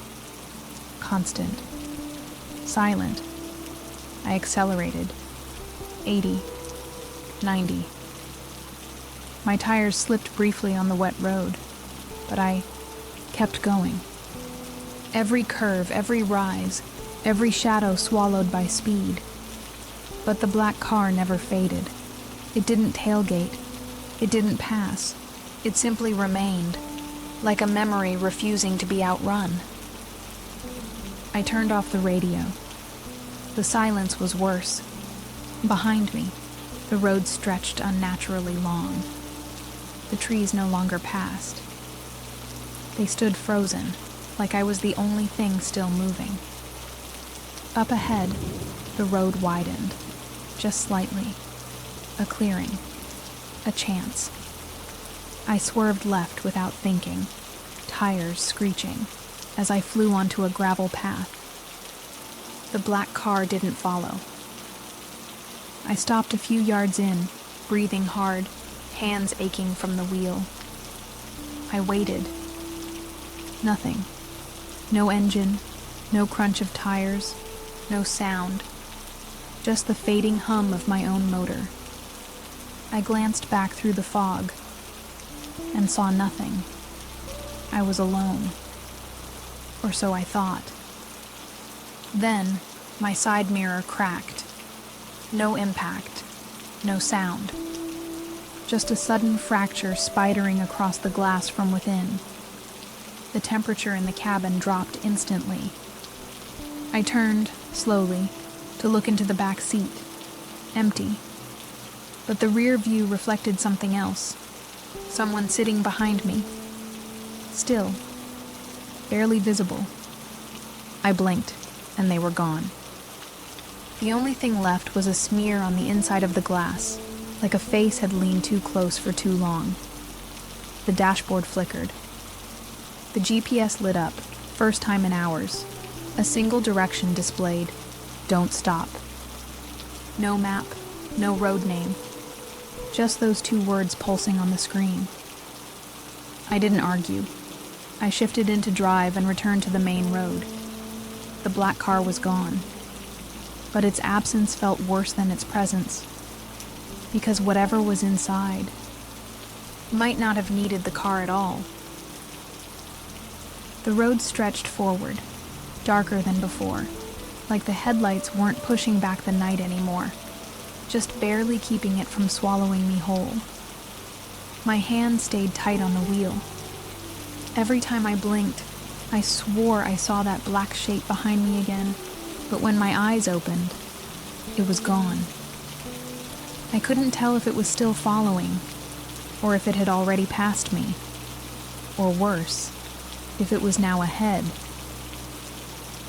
constant, silent. I accelerated, 80, 90. My tires slipped briefly on the wet road, but I kept going. Every curve, every rise, every shadow swallowed by speed. But the black car never faded. It didn't tailgate. It didn't pass. It simply remained, like a memory refusing to be outrun. I turned off the radio. The silence was worse. Behind me, the road stretched unnaturally long. The trees no longer passed. They stood frozen, like I was the only thing still moving. Up ahead, the road widened, just slightly. A clearing. A chance. I swerved left without thinking, tires screeching, as I flew onto a gravel path. The black car didn't follow. I stopped a few yards in, breathing hard, hands aching from the wheel. I waited. Nothing. No engine, no crunch of tires, no sound. Just the fading hum of my own motor. I glanced back through the fog and saw nothing. I was alone. Or so I thought. Then, my side mirror cracked. No impact, no sound. Just a sudden fracture spidering across the glass from within. The temperature in the cabin dropped instantly. I turned, slowly, to look into the back seat. Empty. But the rear view reflected something else. Someone sitting behind me. Still. Barely visible. I blinked, and they were gone. The only thing left was a smear on the inside of the glass, like a face had leaned too close for too long. The dashboard flickered. The GPS lit up, first time in hours. A single direction displayed, "Don't stop." No map, no road name. Just those two words pulsing on the screen. I didn't argue. I shifted into drive and returned to the main road. The black car was gone. But its absence felt worse than its presence. Because whatever was inside might not have needed the car at all. The road stretched forward, darker than before, like the headlights weren't pushing back the night anymore, just barely keeping it from swallowing me whole. My hand stayed tight on the wheel. Every time I blinked, I swore I saw that black shape behind me again, but when my eyes opened, it was gone. I couldn't tell if it was still following, or if it had already passed me, or worse, if it was now ahead.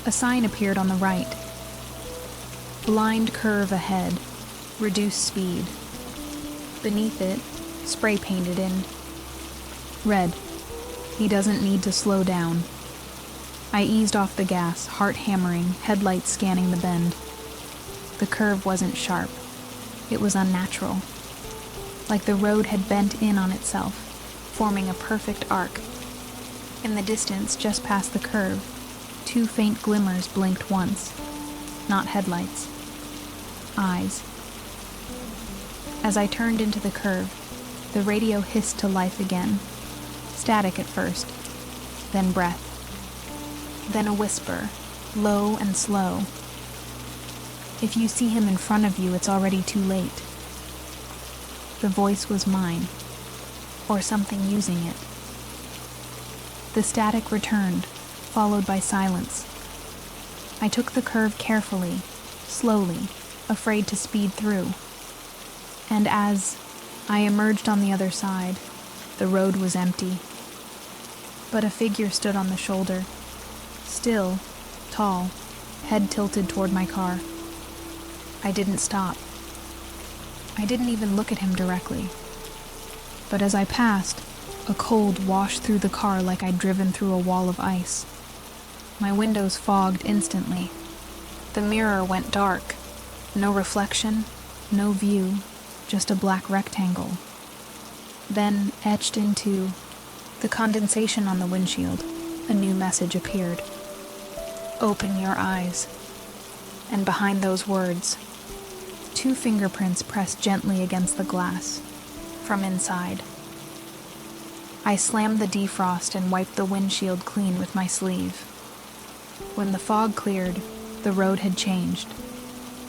A sign appeared on the right. Blind curve ahead, reduce speed. Beneath it, spray painted in red. He doesn't need to slow down. I eased off the gas, heart hammering, headlights scanning the bend. The curve wasn't sharp. It was unnatural. Like the road had bent in on itself, forming a perfect arc. In the distance, just past the curve, two faint glimmers blinked once. Not headlights. Eyes. As I turned into the curve, the radio hissed to life again. Static at first, then breath. Then a whisper, low and slow. If you see him in front of you, it's already too late. The voice was mine, or something using it. The static returned, followed by silence. I took the curve carefully, slowly, afraid to speed through. And as I emerged on the other side, the road was empty. But a figure stood on the shoulder. Still, tall, head tilted toward my car. I didn't stop. I didn't even look at him directly. But as I passed, a cold washed through the car like I'd driven through a wall of ice. My windows fogged instantly. The mirror went dark. No reflection, no view, just a black rectangle. Then, etched into the condensation on the windshield, a new message appeared. Open your eyes. And behind those words, two fingerprints pressed gently against the glass, from inside. I slammed the defrost and wiped the windshield clean with my sleeve. When the fog cleared, the road had changed.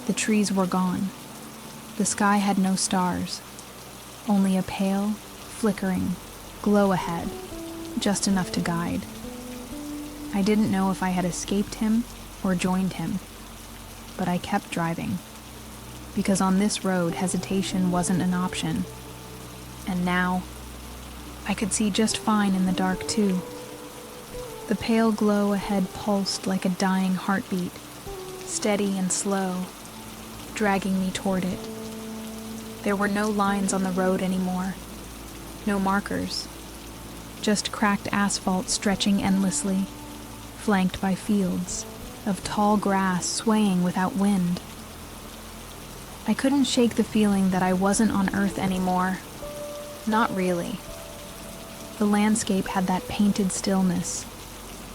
The trees were gone. The sky had no stars, only a pale, flickering glow ahead, just enough to guide. I didn't know if I had escaped him or joined him. but I kept driving. Because on this road, hesitation wasn't an option. And now, I could see just fine in the dark, too. The pale glow ahead pulsed like a dying heartbeat, steady and slow, dragging me toward it. There were no lines on the road anymore, no markers, just cracked asphalt stretching endlessly, flanked by fields of tall grass swaying without wind. I couldn't shake the feeling that I wasn't on Earth anymore. Not really. The landscape had that painted stillness,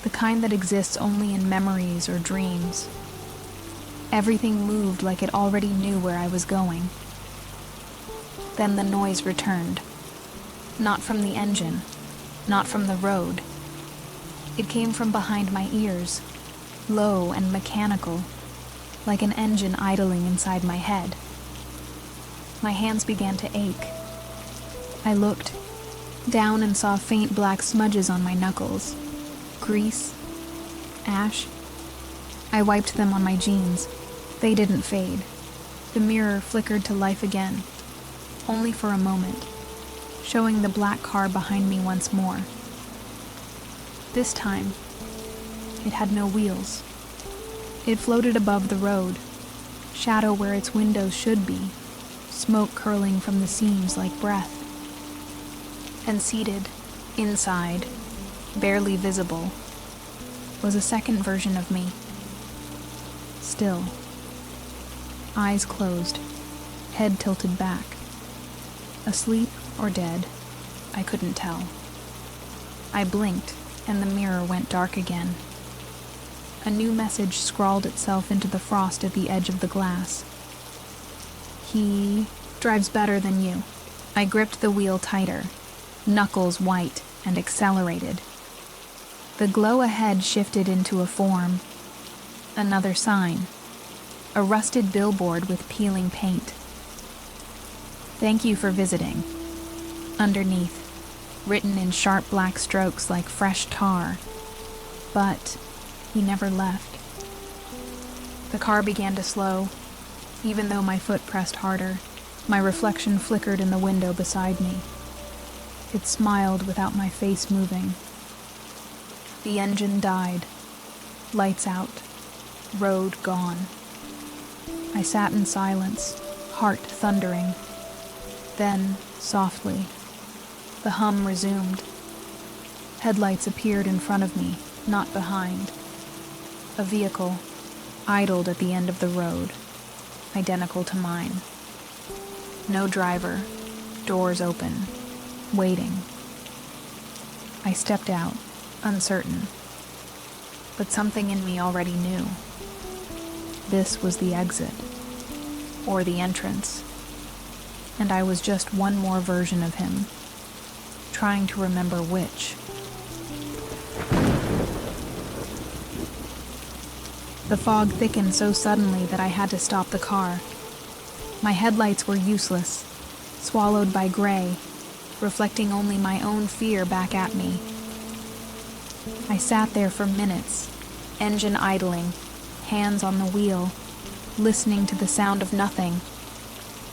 the kind that exists only in memories or dreams. Everything moved like it already knew where I was going. Then the noise returned. Not from the engine, not from the road. It came from behind my ears, low and mechanical, like an engine idling inside my head. My hands began to ache. I looked down and saw faint black smudges on my knuckles. Grease, ash. I wiped them on my jeans. They didn't fade. The mirror flickered to life again, only for a moment, showing the black car behind me once more. This time, it had no wheels. It floated above the road, shadow where its windows should be, smoke curling from the seams like breath. And seated, inside, barely visible, was a second version of me. Still. Eyes closed, head tilted back. Asleep or dead, I couldn't tell. I blinked, and the mirror went dark again. A new message scrawled itself into the frost at the edge of the glass. He drives better than you. I gripped the wheel tighter, knuckles white, and accelerated. The glow ahead shifted into a form. Another sign. A rusted billboard with peeling paint. Thank you for visiting. Underneath, written in sharp black strokes like fresh tar. But he never left. The car began to slow. Even though my foot pressed harder, my reflection flickered in the window beside me. It smiled without my face moving. The engine died. Lights out. Road gone. I sat in silence, heart thundering. Then, softly, the hum resumed. Headlights appeared in front of me, not behind. A vehicle idled at the end of the road, identical to mine. No driver, doors open, waiting. I stepped out, uncertain, but something in me already knew. This was the exit, or the entrance, and I was just one more version of him, trying to remember which. The fog thickened so suddenly that I had to stop the car. My headlights were useless, swallowed by gray, reflecting only my own fear back at me. I sat there for minutes, engine idling, hands on the wheel, listening to the sound of nothing.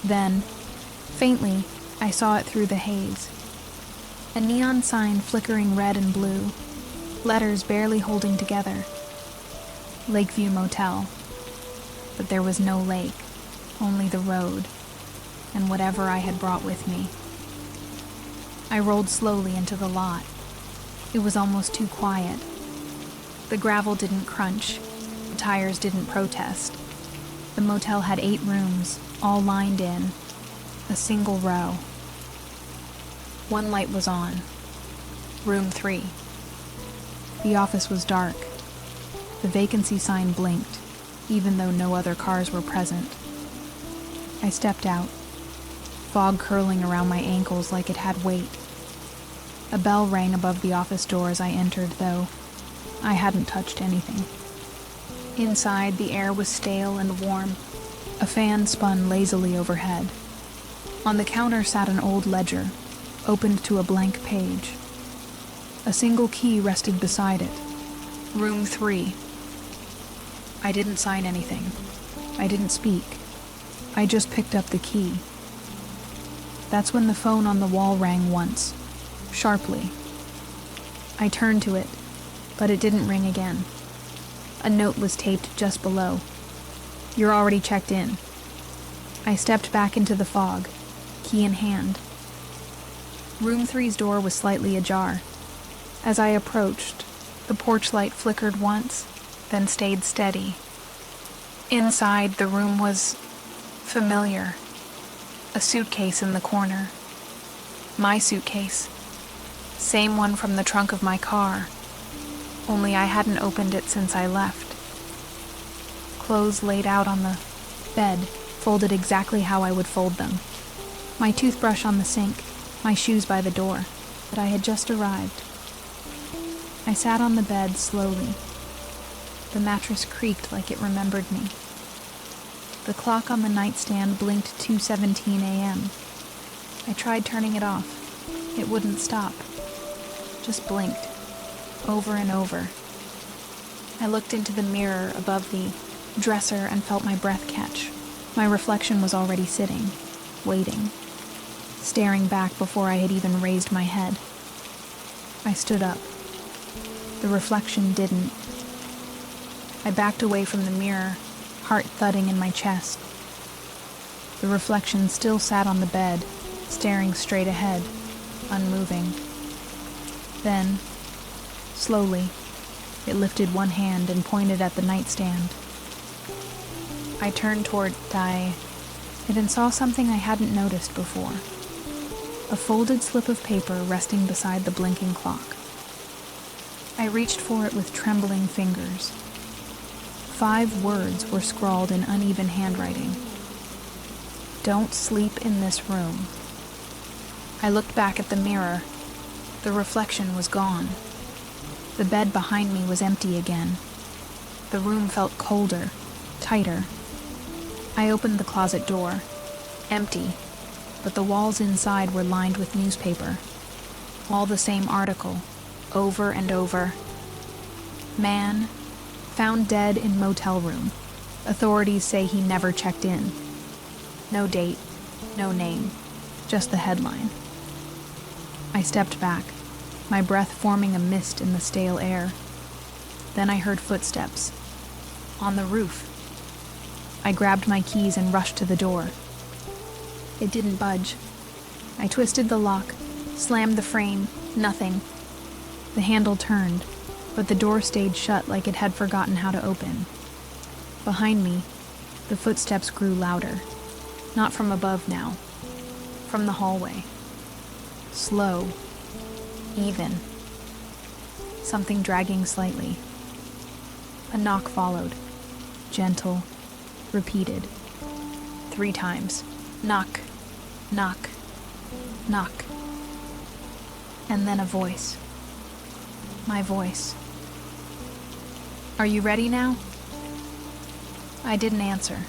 Then, faintly, I saw it through the haze. A neon sign flickering red and blue, letters barely holding together. Lakeview Motel. But there was no lake, only the road, and whatever I had brought with me. I rolled slowly into the lot. It was almost too quiet. The gravel didn't crunch. The tires didn't protest. The motel had 8 rooms, all lined in, a single row. One light was on. Room 3. The office was dark. The vacancy sign blinked, even though no other cars were present. I stepped out, fog curling around my ankles like it had weight. A bell rang above the office door as I entered, though I hadn't touched anything. Inside, the air was stale and warm. A fan spun lazily overhead. On the counter sat an old ledger, opened to a blank page. A single key rested beside it. Room 3. I didn't sign anything. I didn't speak. I just picked up the key. That's when the phone on the wall rang once, sharply. I turned to it, but it didn't ring again. A note was taped just below. "You're already checked in." I stepped back into the fog, key in hand. Room 3's door was slightly ajar. As I approached, the porch light flickered once, then stayed steady. Inside, the room was familiar. A suitcase in the corner. My suitcase. Same one from the trunk of my car, only I hadn't opened it since I left. Clothes laid out on the bed, folded exactly how I would fold them. My toothbrush on the sink, my shoes by the door. But I had just arrived. I sat on the bed slowly. The mattress creaked like it remembered me. The clock on the nightstand blinked 2:17 a.m. I tried turning it off. It wouldn't stop. Just blinked, over and over. I looked into the mirror above the dresser and felt my breath catch. My reflection was already sitting, waiting, staring back before I had even raised my head. I stood up. The reflection didn't. I backed away from the mirror, heart thudding in my chest. The reflection still sat on the bed, staring straight ahead, unmoving. Then, slowly, it lifted one hand and pointed at the nightstand. I turned toward it and saw something I hadn't noticed before. A folded slip of paper resting beside the blinking clock. I reached for it with trembling fingers. 5 words were scrawled in uneven handwriting. "Don't sleep in this room." I looked back at the mirror. The reflection was gone. The bed behind me was empty again. The room felt colder, tighter. I opened the closet door. Empty, but the walls inside were lined with newspaper. All the same article, over and over. Man, found dead in motel room. Authorities say he never checked in. No date, no name, just the headline. I stepped back, my breath forming a mist in the stale air. Then I heard footsteps. On the roof. I grabbed my keys and rushed to the door. It didn't budge. I twisted the lock, slammed the frame, nothing. The handle turned, but the door stayed shut like it had forgotten how to open. Behind me, the footsteps grew louder. Not from above now. From the hallway. Slow. Even. Something dragging slightly. A knock followed. Gentle. Repeated. 3 times. Knock. Knock. Knock. And then a voice. My voice. "Are you ready now?" I didn't answer.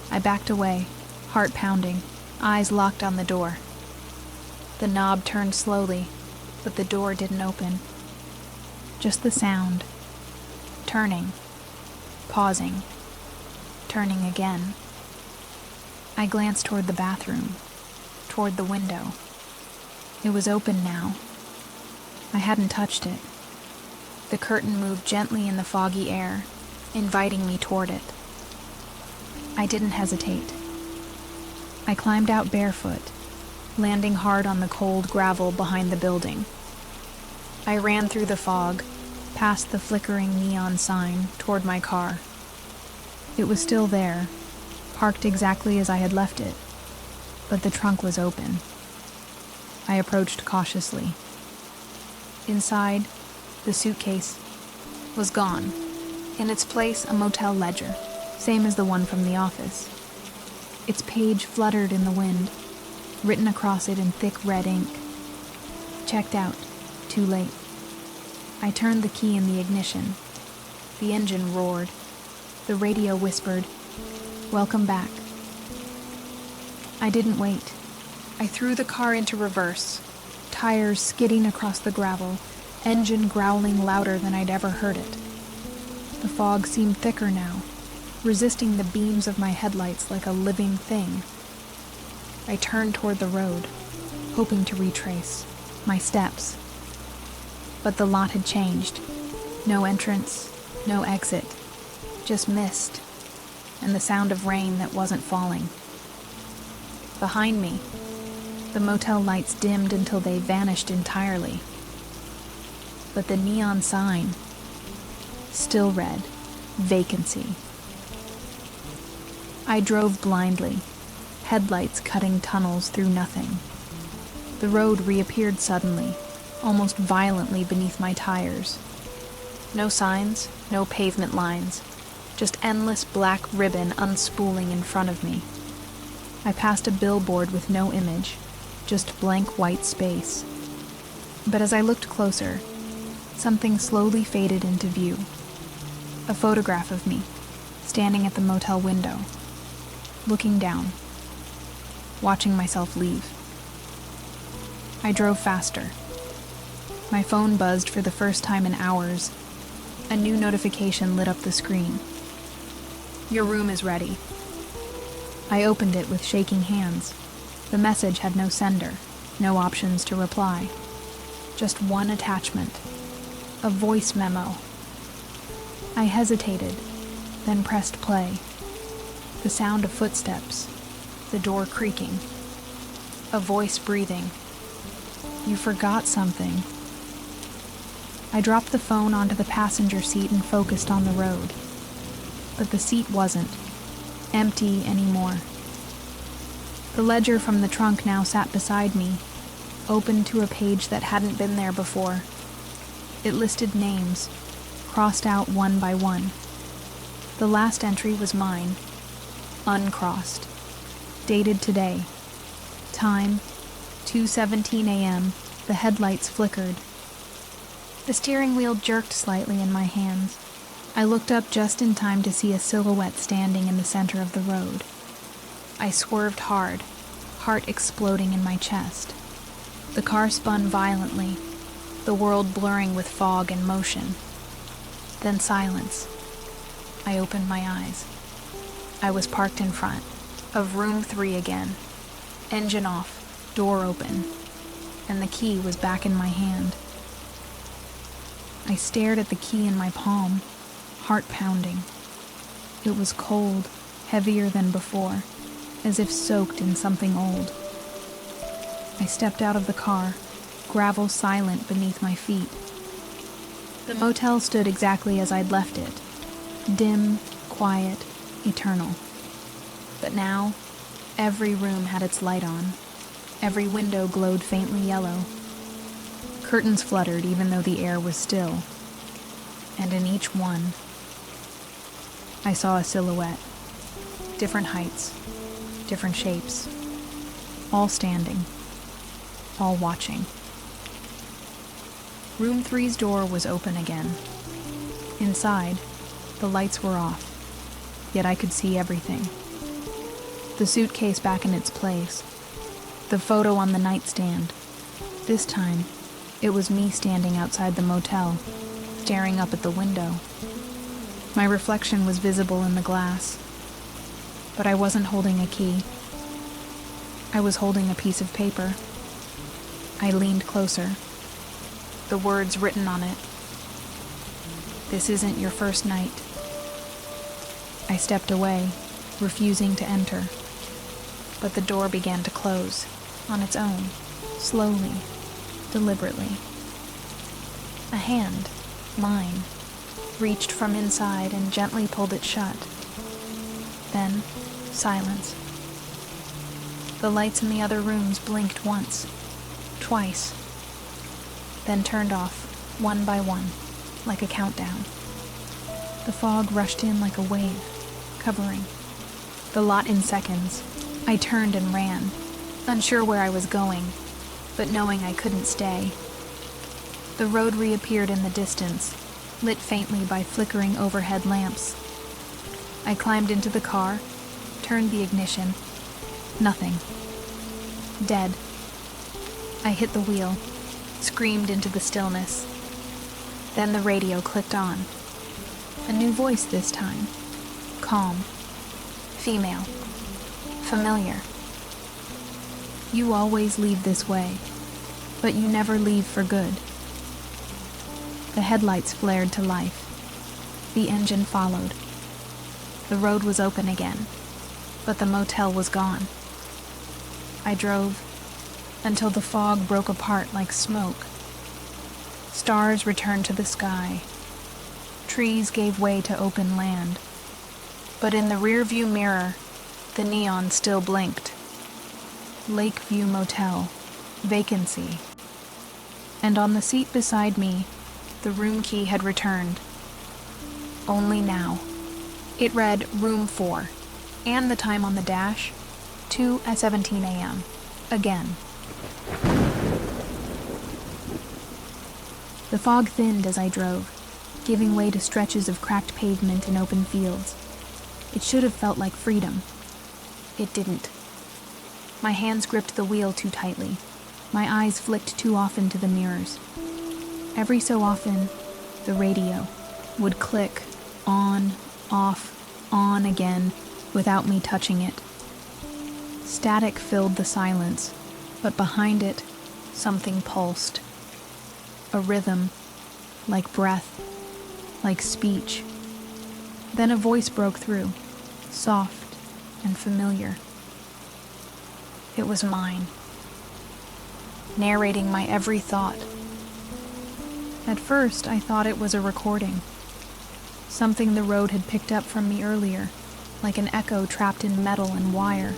I backed away, heart pounding, eyes locked on the door. The knob turned slowly, but the door didn't open. Just the sound. Turning. Pausing. Turning again. I glanced toward the bathroom, toward the window. It was open now. I hadn't touched it. The curtain moved gently in the foggy air, inviting me toward it. I didn't hesitate. I climbed out barefoot, landing hard on the cold gravel behind the building. I ran through the fog, past the flickering neon sign, toward my car. It was still there, parked exactly as I had left it, but the trunk was open. I approached cautiously. Inside, the suitcase was gone. In its place, a motel ledger, same as the one from the office. Its page fluttered in the wind, written across it in thick red ink. Checked out. Too late. I turned the key in the ignition. The engine roared. The radio whispered, "Welcome back." I didn't wait. I threw the car into reverse, tires skidding across the gravel, engine growling louder than I'd ever heard it. The fog seemed thicker now, resisting the beams of my headlights like a living thing. I turned toward the road, hoping to retrace my steps. But the lot had changed. No entrance, no exit, just mist, and the sound of rain that wasn't falling. Behind me, the motel lights dimmed until they vanished entirely. But the neon sign still read, vacancy. I drove blindly, headlights cutting tunnels through nothing. The road reappeared suddenly, almost violently beneath my tires. No signs, no pavement lines, just endless black ribbon unspooling in front of me. I passed a billboard with no image, just blank white space. But as I looked closer, something slowly faded into view. A photograph of me, standing at the motel window, looking down, watching myself leave. I drove faster. My phone buzzed for the first time in hours. A new notification lit up the screen. "Your room is ready." I opened it with shaking hands. The message had no sender, no options to reply. Just one attachment, a voice memo. I hesitated, then pressed play. The sound of footsteps, the door creaking, a voice breathing. "You forgot something." I dropped the phone onto the passenger seat and focused on the road. But the seat wasn't empty anymore. The ledger from the trunk now sat beside me, open to a page that hadn't been there before. It listed names, crossed out one by one. The last entry was mine, uncrossed, dated today. Time, 2:17 a.m., the headlights flickered. The steering wheel jerked slightly in my hands. I looked up just in time to see a silhouette standing in the center of the road. I swerved hard, heart exploding in my chest. The car spun violently, the world blurring with fog and motion. Then silence. I opened my eyes. I was parked in front of room 3 again. Engine off, door open, and the key was back in my hand. I stared at the key in my palm, heart pounding. It was cold, heavier than before, as if soaked in something old. I stepped out of the car, gravel silent beneath my feet. The motel stood exactly as I'd left it, dim, quiet, eternal. But now, every room had its light on. Every window glowed faintly yellow. Curtains fluttered even though the air was still. And in each one, I saw a silhouette. Different heights, different shapes. All standing, all watching. Room 3's door was open again. Inside, the lights were off, yet I could see everything. The suitcase back in its place, the photo on the nightstand. This time, it was me standing outside the motel, staring up at the window. My reflection was visible in the glass, but I wasn't holding a key. I was holding a piece of paper. I leaned closer. The words written on it. "This isn't your first night." I stepped away, refusing to enter. But the door began to close, on its own, slowly, deliberately. A hand, mine, reached from inside and gently pulled it shut. Then, silence. The lights in the other rooms blinked once, twice, then turned off, one by one, like a countdown. The fog rushed in like a wave, covering the lot in seconds. I turned and ran, unsure where I was going, but knowing I couldn't stay. The road reappeared in the distance, lit faintly by flickering overhead lamps. I climbed into the car, turned the ignition. Nothing. Dead. I hit the wheel, screamed into the stillness. Then the radio clicked on. A new voice this time. calm, female, familiar. You always leave this way, but you never leave for good. The headlights flared to life. The engine followed. The road was open again, but the motel was gone. I drove until the fog broke apart like smoke. Stars returned to the sky. Trees gave way to open land. But in the rearview mirror, the neon still blinked. Lakeview Motel, vacancy. And on the seat beside me, the room key had returned. Only now. It read room 4, and the time on the dash, 2:17 a.m. Again. The fog thinned as I drove, giving way to stretches of cracked pavement and open fields. It should have felt like freedom. It didn't. My hands gripped the wheel too tightly. My eyes flicked too often to the mirrors. Every so often, the radio would click on, off, on again without me touching it. Static filled the silence, but behind it, something pulsed. A rhythm, like breath, like speech. Then a voice broke through, soft and familiar. It was mine, narrating my every thought. At first, I thought it was a recording, something the road had picked up from me earlier, like an echo trapped in metal and wire.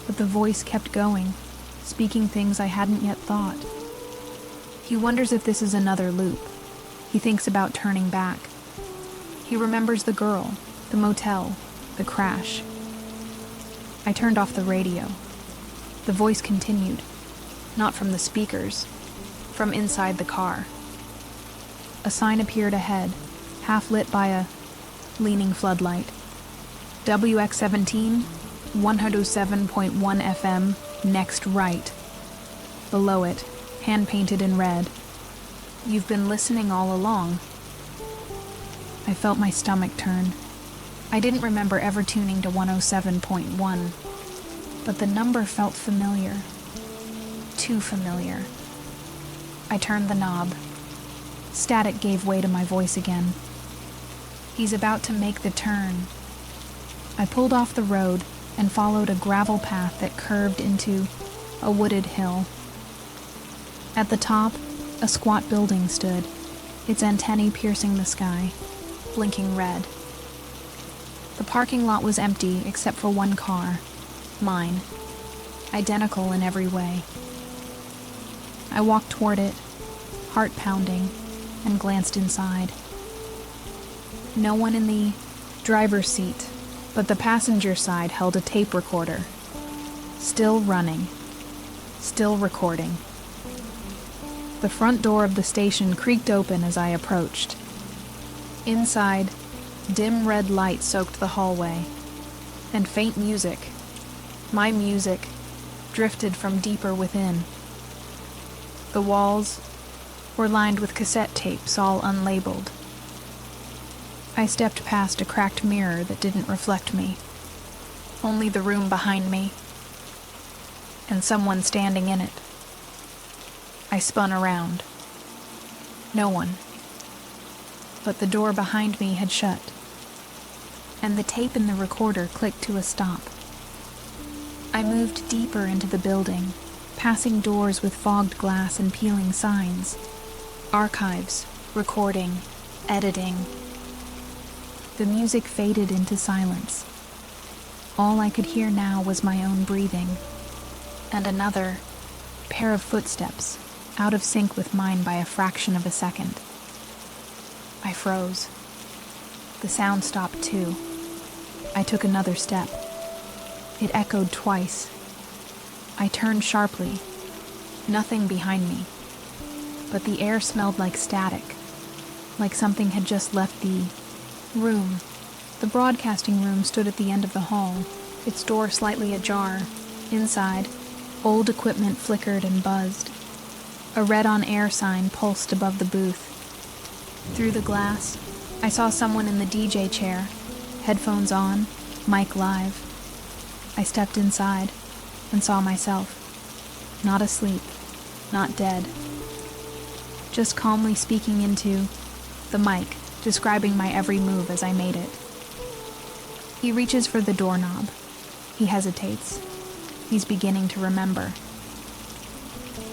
But the voice kept going, speaking things I hadn't yet thought. He wonders if this is another loop. He thinks about turning back. He remembers the girl, the motel, the crash. I turned off the radio. The voice continued, not from the speakers, from inside the car. A sign appeared ahead, half lit by a leaning floodlight. WX17, 107.1 FM, next right. Below it, hand-painted in red, "You've been listening all along." I felt my stomach turn. I didn't remember ever tuning to 107.1, but the number felt familiar. Too familiar. I turned the knob. Static gave way to my voice again. He's about to make the turn. I pulled off the road and followed a gravel path that curved into a wooded hill. At the top, a squat building stood, its antennae piercing the sky, blinking red. The parking lot was empty except for one car, mine, identical in every way. I walked toward it, heart pounding, and glanced inside. No one in the driver's seat, but the passenger side held a tape recorder. Still running. Still recording. The front door of the station creaked open as I approached. Inside, dim red light soaked the hallway, and faint music, my music, drifted from deeper within. The walls were lined with cassette tapes, all unlabeled. I stepped past a cracked mirror that didn't reflect me, only the room behind me, and someone standing in it. I spun around. No one. But the door behind me had shut, and the tape in the recorder clicked to a stop. I moved deeper into the building, passing doors with fogged glass and peeling signs. Archives, recording, editing. The music faded into silence. All I could hear now was my own breathing, and another pair of footsteps, out of sync with mine by a fraction of a second. I froze. The sound stopped too. I took another step. It echoed twice. I turned sharply. Nothing behind me. But the air smelled like static, like something had just left the room. The broadcasting room stood at the end of the hall, its door slightly ajar. Inside, old equipment flickered and buzzed. A red-on-air sign pulsed above the booth. Through the glass, I saw someone in the DJ chair, headphones on, mic live. I stepped inside and saw myself. Not asleep, not dead. Just calmly speaking into the mic, describing my every move as I made it. He reaches for the doorknob. He hesitates. He's beginning to remember.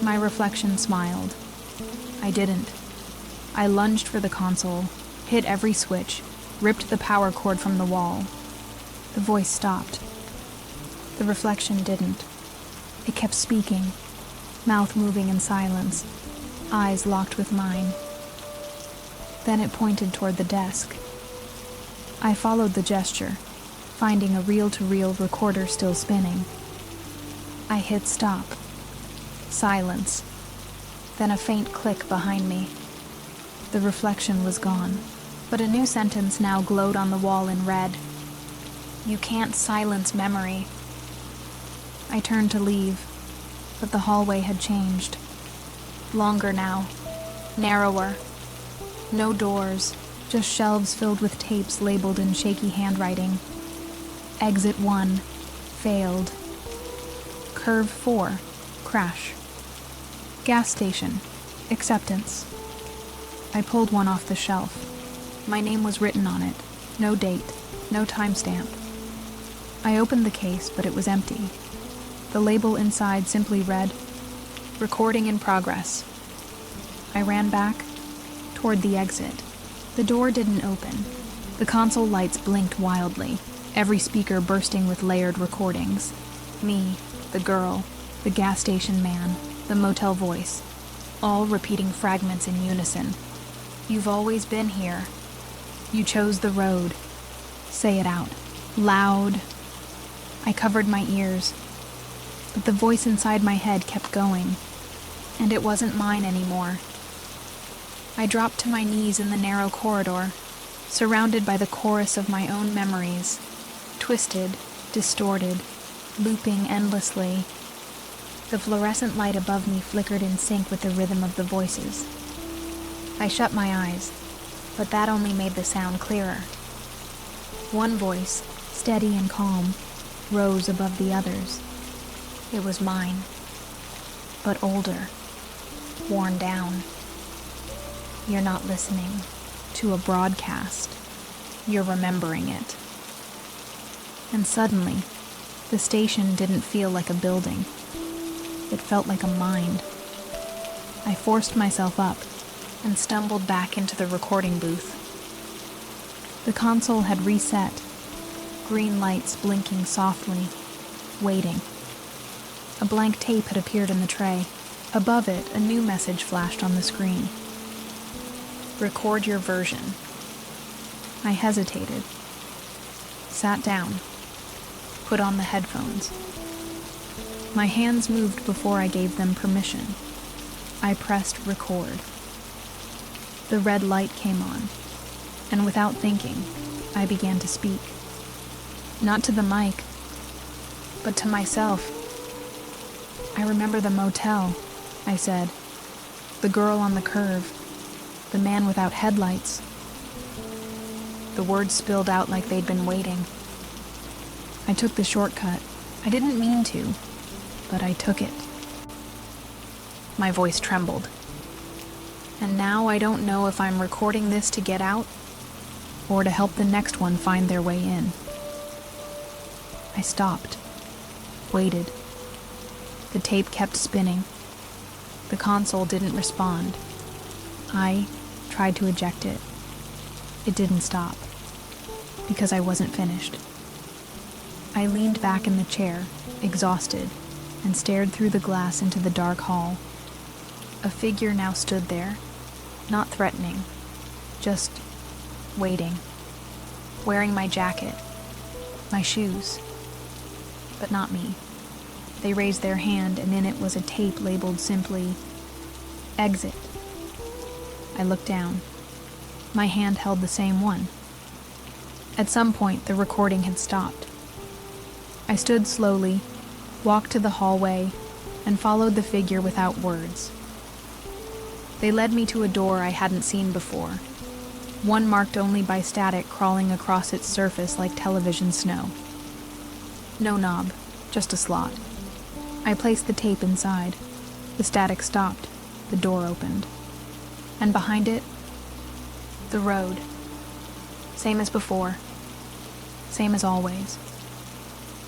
My reflection smiled. I didn't. I lunged for the console, hit every switch, ripped the power cord from the wall. The voice stopped. The reflection didn't. It kept speaking, mouth moving in silence, eyes locked with mine. Then it pointed toward the desk. I followed the gesture, finding a reel-to-reel recorder still spinning. I hit stop. Silence. Then a faint click behind me. The reflection was gone, but a new sentence now glowed on the wall in red. You can't silence memory. I turned to leave, but the hallway had changed. Longer now, narrower. No doors, just shelves filled with tapes labeled in shaky handwriting. Exit 1, failed. Curve 4, crash. Gas station, acceptance. I pulled one off the shelf. My name was written on it, no date, no timestamp. I opened the case, but it was empty. The label inside simply read, "Recording in progress." I ran back toward the exit. The door didn't open. The console lights blinked wildly, every speaker bursting with layered recordings. Me, the girl, the gas station man, the motel voice, all repeating fragments in unison. You've always been here. You chose the road. Say it out, loud. I covered my ears, but the voice inside my head kept going, and it wasn't mine anymore. I dropped to my knees in the narrow corridor, surrounded by the chorus of my own memories, twisted, distorted, looping endlessly. The fluorescent light above me flickered in sync with the rhythm of the voices. I shut my eyes, but that only made the sound clearer. One voice, steady and calm, rose above the others. It was mine, but older, worn down. You're not listening to a broadcast. You're remembering it. And suddenly, the station didn't feel like a building. It felt like a mind. I forced myself up and stumbled back into the recording booth. The console had reset, green lights blinking softly, waiting. A blank tape had appeared in the tray. Above it, a new message flashed on the screen. Record your version. I hesitated, sat down, put on the headphones. My hands moved before I gave them permission. I pressed record. The red light came on, and without thinking, I began to speak. Not to the mic, but to myself. I remember the motel, I said. The girl on the curve. The man without headlights. The words spilled out like they'd been waiting. I took the shortcut. I didn't mean to, but I took it. My voice trembled. And now I don't know if I'm recording this to get out or to help the next one find their way in. I stopped, waited. The tape kept spinning. The console didn't respond. I tried to eject it. It didn't stop, because I wasn't finished. I leaned back in the chair, exhausted, and stared through the glass into the dark hall. A figure now stood there, not threatening, just waiting, wearing my jacket, my shoes, but not me. They raised their hand, and in it was a tape labeled simply, "Exit." I looked down. My hand held the same one. At some point, the recording had stopped. I stood slowly, walked to the hallway, and followed the figure without words. They led me to a door I hadn't seen before. one marked only by static crawling across its surface like television snow. No knob, just a slot. I placed the tape inside. The static stopped. The door opened. And behind it, the road. Same as before. Same as always.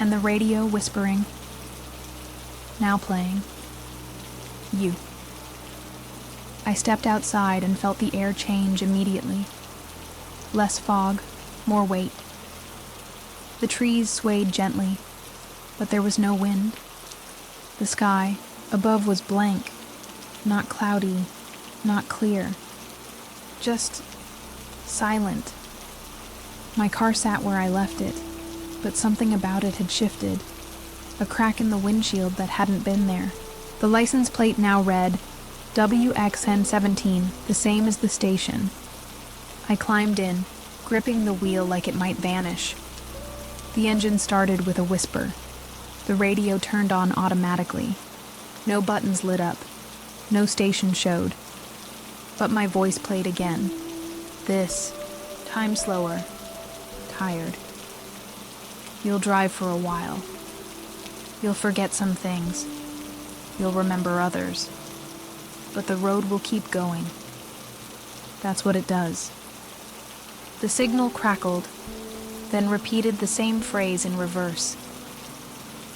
And the radio whispering. Now playing. You. I stepped outside and felt the air change immediately. Less fog, more weight. The trees swayed gently, but there was no wind. The sky above was blank, not cloudy, not clear. Just silent. My car sat where I left it, but something about it had shifted. A crack in the windshield that hadn't been there. The license plate now read WXN17, the same as the station. I climbed in, gripping the wheel like it might vanish. The engine started with a whisper. The radio turned on automatically. No buttons lit up. No station showed. But my voice played again. This time slower. Tired. You'll drive for a while. You'll forget some things. You'll remember others. But the road will keep going. That's what it does. The signal crackled, then repeated the same phrase in reverse.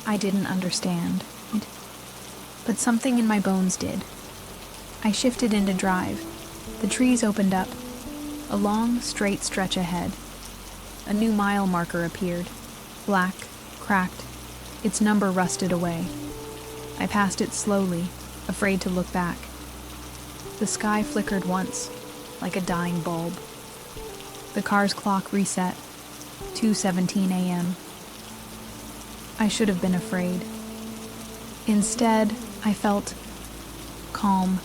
I didn't understand, but something in my bones did. I shifted into drive. The trees opened up. A long, straight stretch ahead. A new mile marker appeared. Black, cracked. Its number rusted away. I passed it slowly, afraid to look back. The sky flickered once, like a dying bulb. The car's clock reset. 2:17 a.m. I should have been afraid. Instead, I felt calm.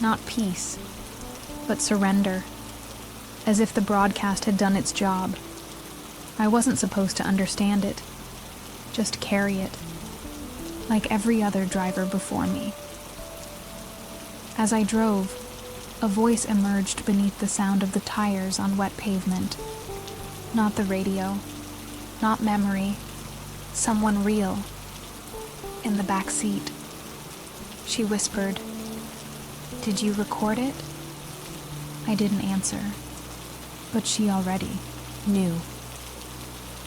Not peace, but surrender, as if the broadcast had done its job. I wasn't supposed to understand it, just carry it, like every other driver before me. As I drove, a voice emerged beneath the sound of the tires on wet pavement. Not the radio, not memory, someone real, in the back seat. She whispered, "Did you record it?" I didn't answer, but she already knew.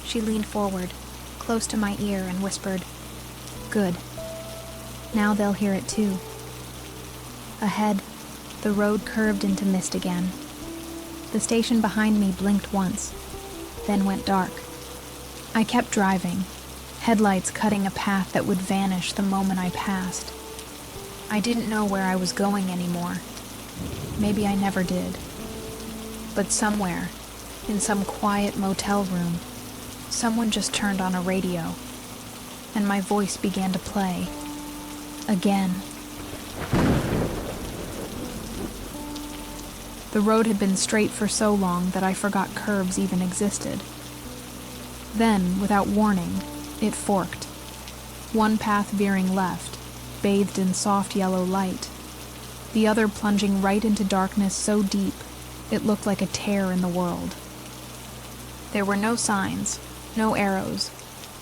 She leaned forward, close to my ear, and whispered, "Good. Now they'll hear it too." Ahead, the road curved into mist again. The station behind me blinked once, then went dark. I kept driving, headlights cutting a path that would vanish the moment I passed. I didn't know where I was going anymore. Maybe I never did. But somewhere, in some quiet motel room, someone just turned on a radio, and my voice began to play. Again. The road had been straight for so long that I forgot curves even existed. Then, without warning, it forked. One path veering left, bathed in soft yellow light. The other plunging right into darkness so deep, it looked like a tear in the world. There were no signs, no arrows,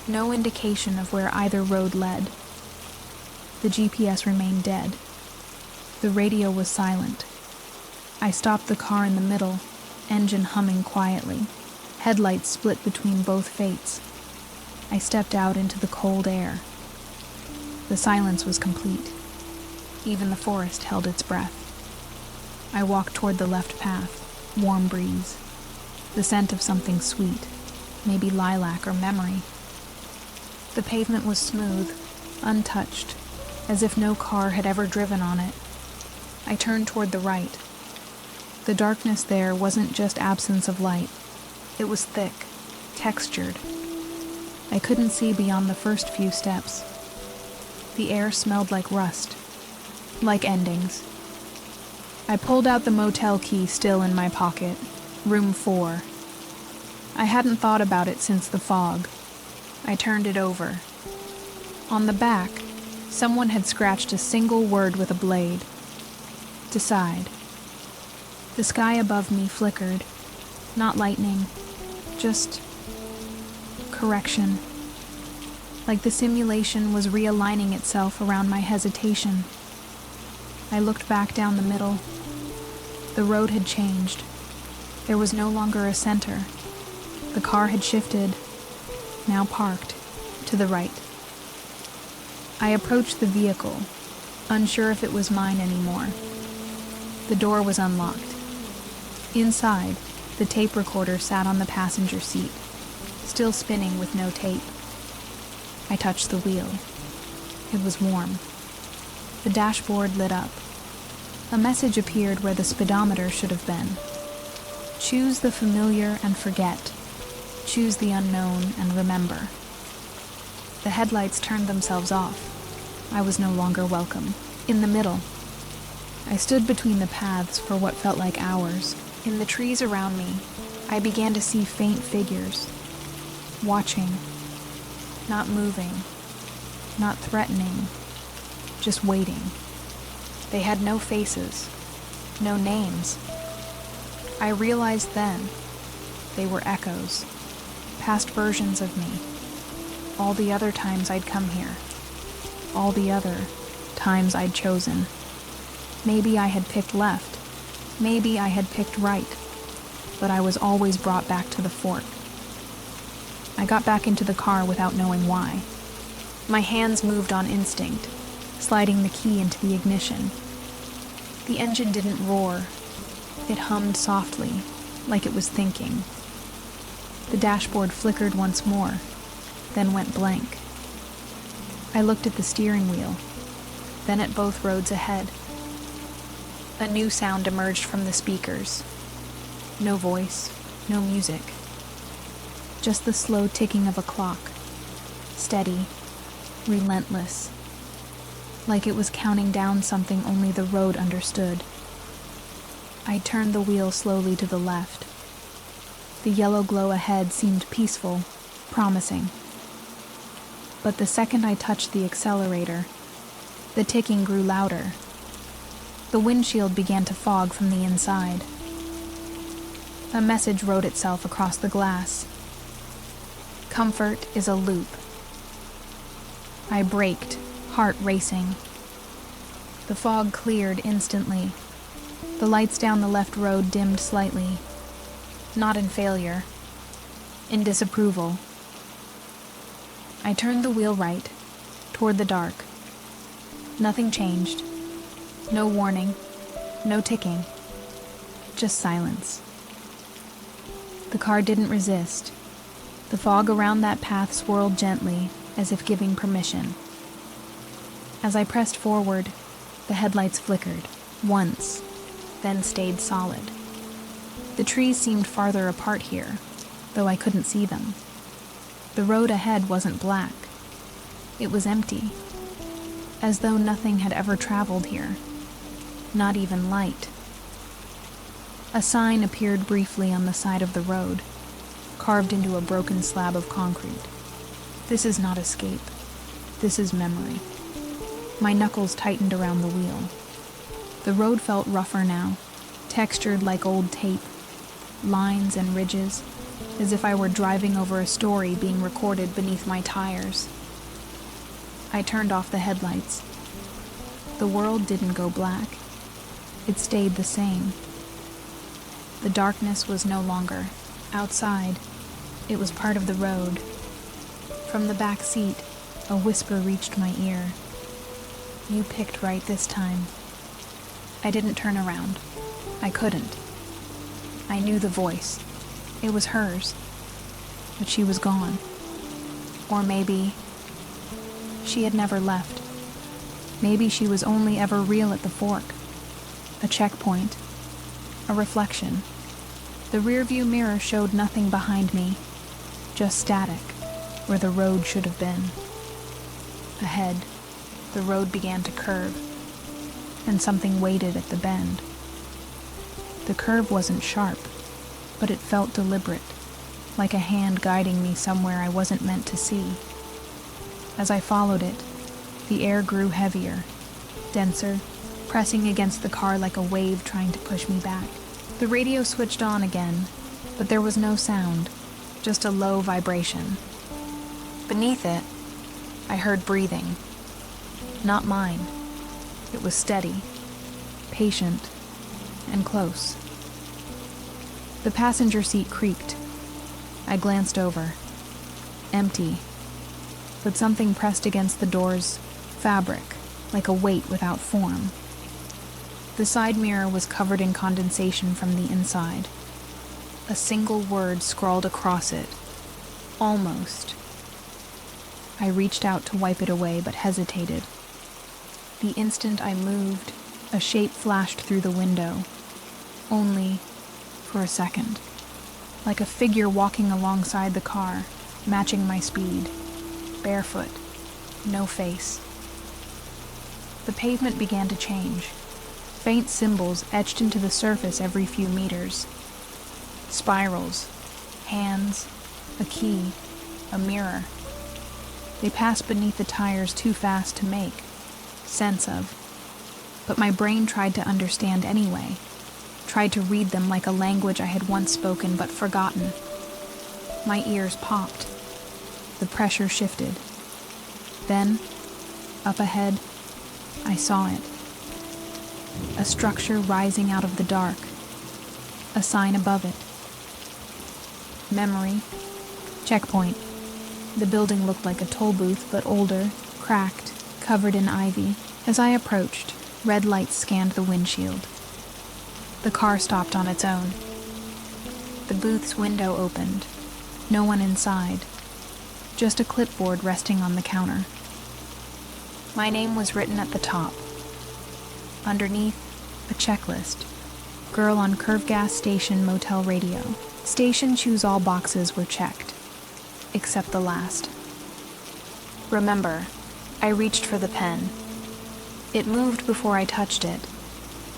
no indication of where either road led. The GPS remained dead. The radio was silent. I stopped the car in the middle, engine humming quietly, headlights split between both fates. I stepped out into the cold air. The silence was complete. Even the forest held its breath. I walked toward the left path, warm breeze, the scent of something sweet, maybe lilac or memory. The pavement was smooth, untouched, as if no car had ever driven on it. I turned toward the right. The darkness there wasn't just absence of light. It was thick, textured. I couldn't see beyond the first few steps. The air smelled like rust, like endings. I pulled out the motel key still in my pocket, room 4. I hadn't thought about it since the fog. I turned it over. On the back, someone had scratched a single word with a blade. Decide. The sky above me flickered, not lightning, just correction. Like the simulation was realigning itself around my hesitation. I looked back down the middle. The road had changed. There was no longer a center. The car had shifted, now parked, to the right. I approached the vehicle, unsure if it was mine anymore. The door was unlocked. Inside, the tape recorder sat on the passenger seat, still spinning with no tape. I touched the wheel. It was warm. The dashboard lit up. A message appeared where the speedometer should have been. Choose the familiar and forget. Choose the unknown and remember. The headlights turned themselves off. I was no longer welcome. In the middle. I stood between the paths for what felt like hours. In the trees around me, I began to see faint figures. Watching. Not moving. Not threatening. Just waiting. They had no faces. No names. I realized then they were echoes. Past versions of me. All the other times I'd come here. All the other times I'd chosen. Maybe I had picked left. Maybe I had picked right. But I was always brought back to the fork. I got back into the car without knowing why. My hands moved on instinct, sliding the key into the ignition. The engine didn't roar. It hummed softly, like it was thinking. The dashboard flickered once more, then went blank. I looked at the steering wheel, then at both roads ahead. A new sound emerged from the speakers. No voice, no music. Just the slow ticking of a clock. Steady, relentless. Like it was counting down something only the road understood. I turned the wheel slowly to the left. The yellow glow ahead seemed peaceful, promising. But the second I touched the accelerator, the ticking grew louder. The windshield began to fog from the inside. A message wrote itself across the glass. Comfort is a loop. I braked, heart racing. The fog cleared instantly. The lights down the left road dimmed slightly. Not in failure, in disapproval. I turned the wheel right, toward the dark. Nothing changed. No warning, no ticking. Just silence. The car didn't resist. The fog around that path swirled gently, as if giving permission. As I pressed forward, the headlights flickered, once, then stayed solid. The trees seemed farther apart here, though I couldn't see them. The road ahead wasn't black. It was empty, as though nothing had ever traveled here, not even light. A sign appeared briefly on the side of the road, carved into a broken slab of concrete. This is not escape. This is memory. My knuckles tightened around the wheel. The road felt rougher now, textured like old tape, lines and ridges, as if I were driving over a story being recorded beneath my tires. I turned off the headlights. The world didn't go black. It stayed the same. The darkness was no longer outside. It was part of the road. From the back seat, a whisper reached my ear. You picked right this time. I didn't turn around. I couldn't. I knew the voice. It was hers. But she was gone. Or maybe she had never left. Maybe she was only ever real at the fork. A checkpoint. A reflection. The rearview mirror showed nothing behind me. Just static, where the road should have been. Ahead, the road began to curve, and something waited at the bend. The curve wasn't sharp, but it felt deliberate, like a hand guiding me somewhere I wasn't meant to see. As I followed it, the air grew heavier, denser, pressing against the car like a wave trying to push me back. The radio switched on again, but there was no sound, just a low vibration. Beneath it, I heard breathing. Not mine. It was steady, patient, and close. The passenger seat creaked. I glanced over. Empty, but something pressed against the door's fabric, like a weight without form. The side mirror was covered in condensation from the inside. A single word scrawled across it. Almost. I reached out to wipe it away, but hesitated. The instant I moved, a shape flashed through the window. Only for a second. Like a figure walking alongside the car, matching my speed. Barefoot. No face. The pavement began to change. Faint symbols etched into the surface every few meters. Spirals. Hands. A key. A mirror. They passed beneath the tires too fast to make sense of. But my brain tried to understand anyway. Tried to read them like a language I had once spoken but forgotten. My ears popped. The pressure shifted. Then, up ahead, I saw it. A structure rising out of the dark. A sign above it. Memory. Checkpoint. The building looked like a toll booth, but older, cracked, covered in ivy. As I approached, red lights scanned the windshield. The car stopped on its own. The booth's window opened. No one inside. Just a clipboard resting on the counter. My name was written at the top. Underneath, a checklist. Girl on Curve Gas Station Motel Radio. Station choose all boxes were checked, except the last. Remember, I reached for the pen. It moved before I touched it,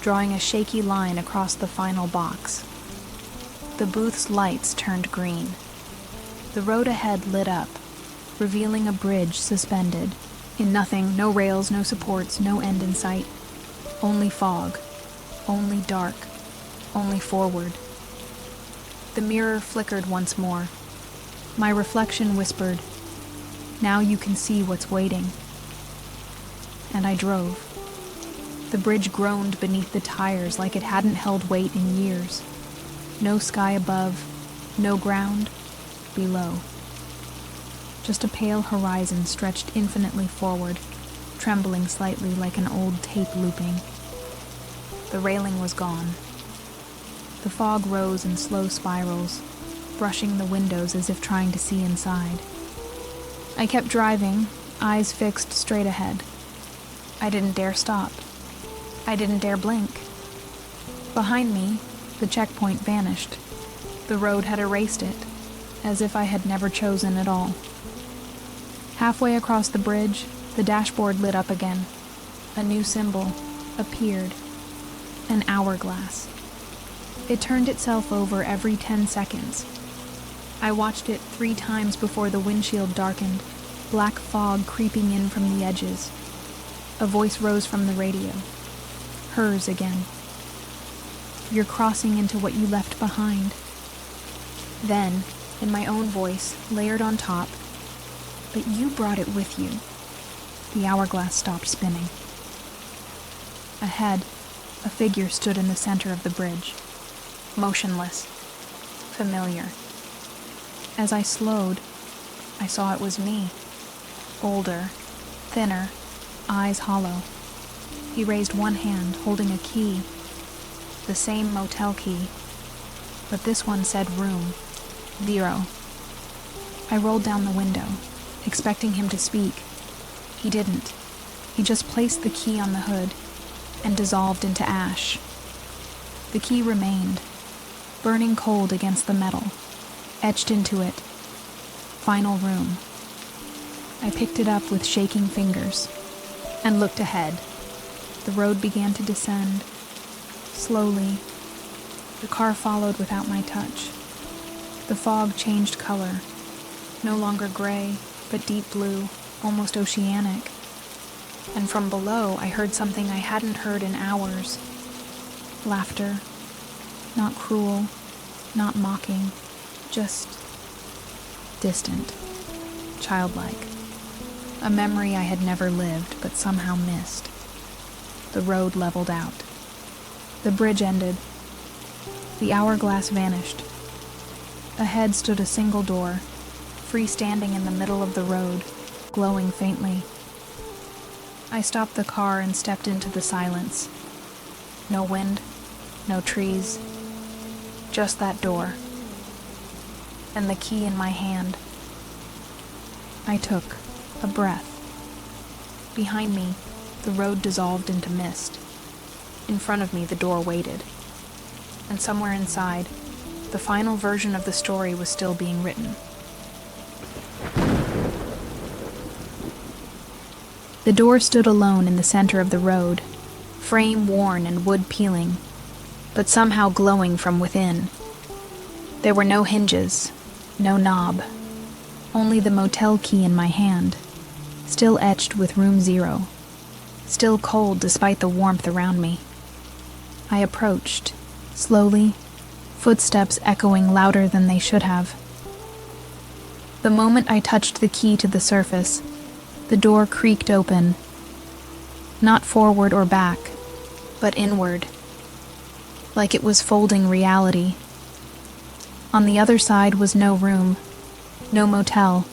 drawing a shaky line across the final box. The booth's lights turned green. The road ahead lit up, revealing a bridge suspended. In nothing, no rails, no supports, no end in sight. Only fog, only dark, only forward. The mirror flickered once more. My reflection whispered, "Now you can see what's waiting." And I drove. The bridge groaned beneath the tires like it hadn't held weight in years. No sky above, no ground below. Just a pale horizon stretched infinitely forward, trembling slightly like an old tape looping. The railing was gone. The fog rose in slow spirals, brushing the windows as if trying to see inside. I kept driving, eyes fixed straight ahead. I didn't dare stop. I didn't dare blink. Behind me, the checkpoint vanished. The road had erased it, as if I had never chosen at all. Halfway across the bridge, the dashboard lit up again. A new symbol appeared. An hourglass. It turned itself over every 10 seconds. I watched it 3 times before the windshield darkened, black fog creeping in from the edges. A voice rose from the radio. Hers again. "You're crossing into what you left behind." Then, in my own voice, layered on top, "But you brought it with you." The hourglass stopped spinning. Ahead, a figure stood in the center of the bridge. Motionless. Familiar. As I slowed, I saw it was me. Older, thinner, eyes hollow. He raised one hand, holding a key. The same motel key. But this one said room. 0. I rolled down the window, expecting him to speak. He didn't. He just placed the key on the hood and dissolved into ash. The key remained, burning cold against the metal, etched into it. Final room. I picked it up with shaking fingers and looked ahead. The road began to descend. Slowly, the car followed without my touch. The fog changed color, no longer gray, but deep blue, almost oceanic. And from below, I heard something I hadn't heard in hours. Laughter, Not cruel, not mocking, just distant, childlike. A memory I had never lived, but somehow missed. The road leveled out. The bridge ended. The hourglass vanished. Ahead stood a single door, freestanding in the middle of the road, glowing faintly. I stopped the car and stepped into the silence. No wind, no trees, just that door, and the key in my hand. I took a breath. Behind me, the road dissolved into mist. In front of me, the door waited. And somewhere inside, the final version of the story was still being written. The door stood alone in the center of the road, frame worn and wood peeling, but somehow glowing from within. There were no hinges, no knob, only the motel key in my hand, still etched with room 0, still cold despite the warmth around me. I approached, slowly, footsteps echoing louder than they should have. The moment I touched the key to the surface, the door creaked open, not forward or back, but inward, like it was folding reality. On the other side was no room, no motel,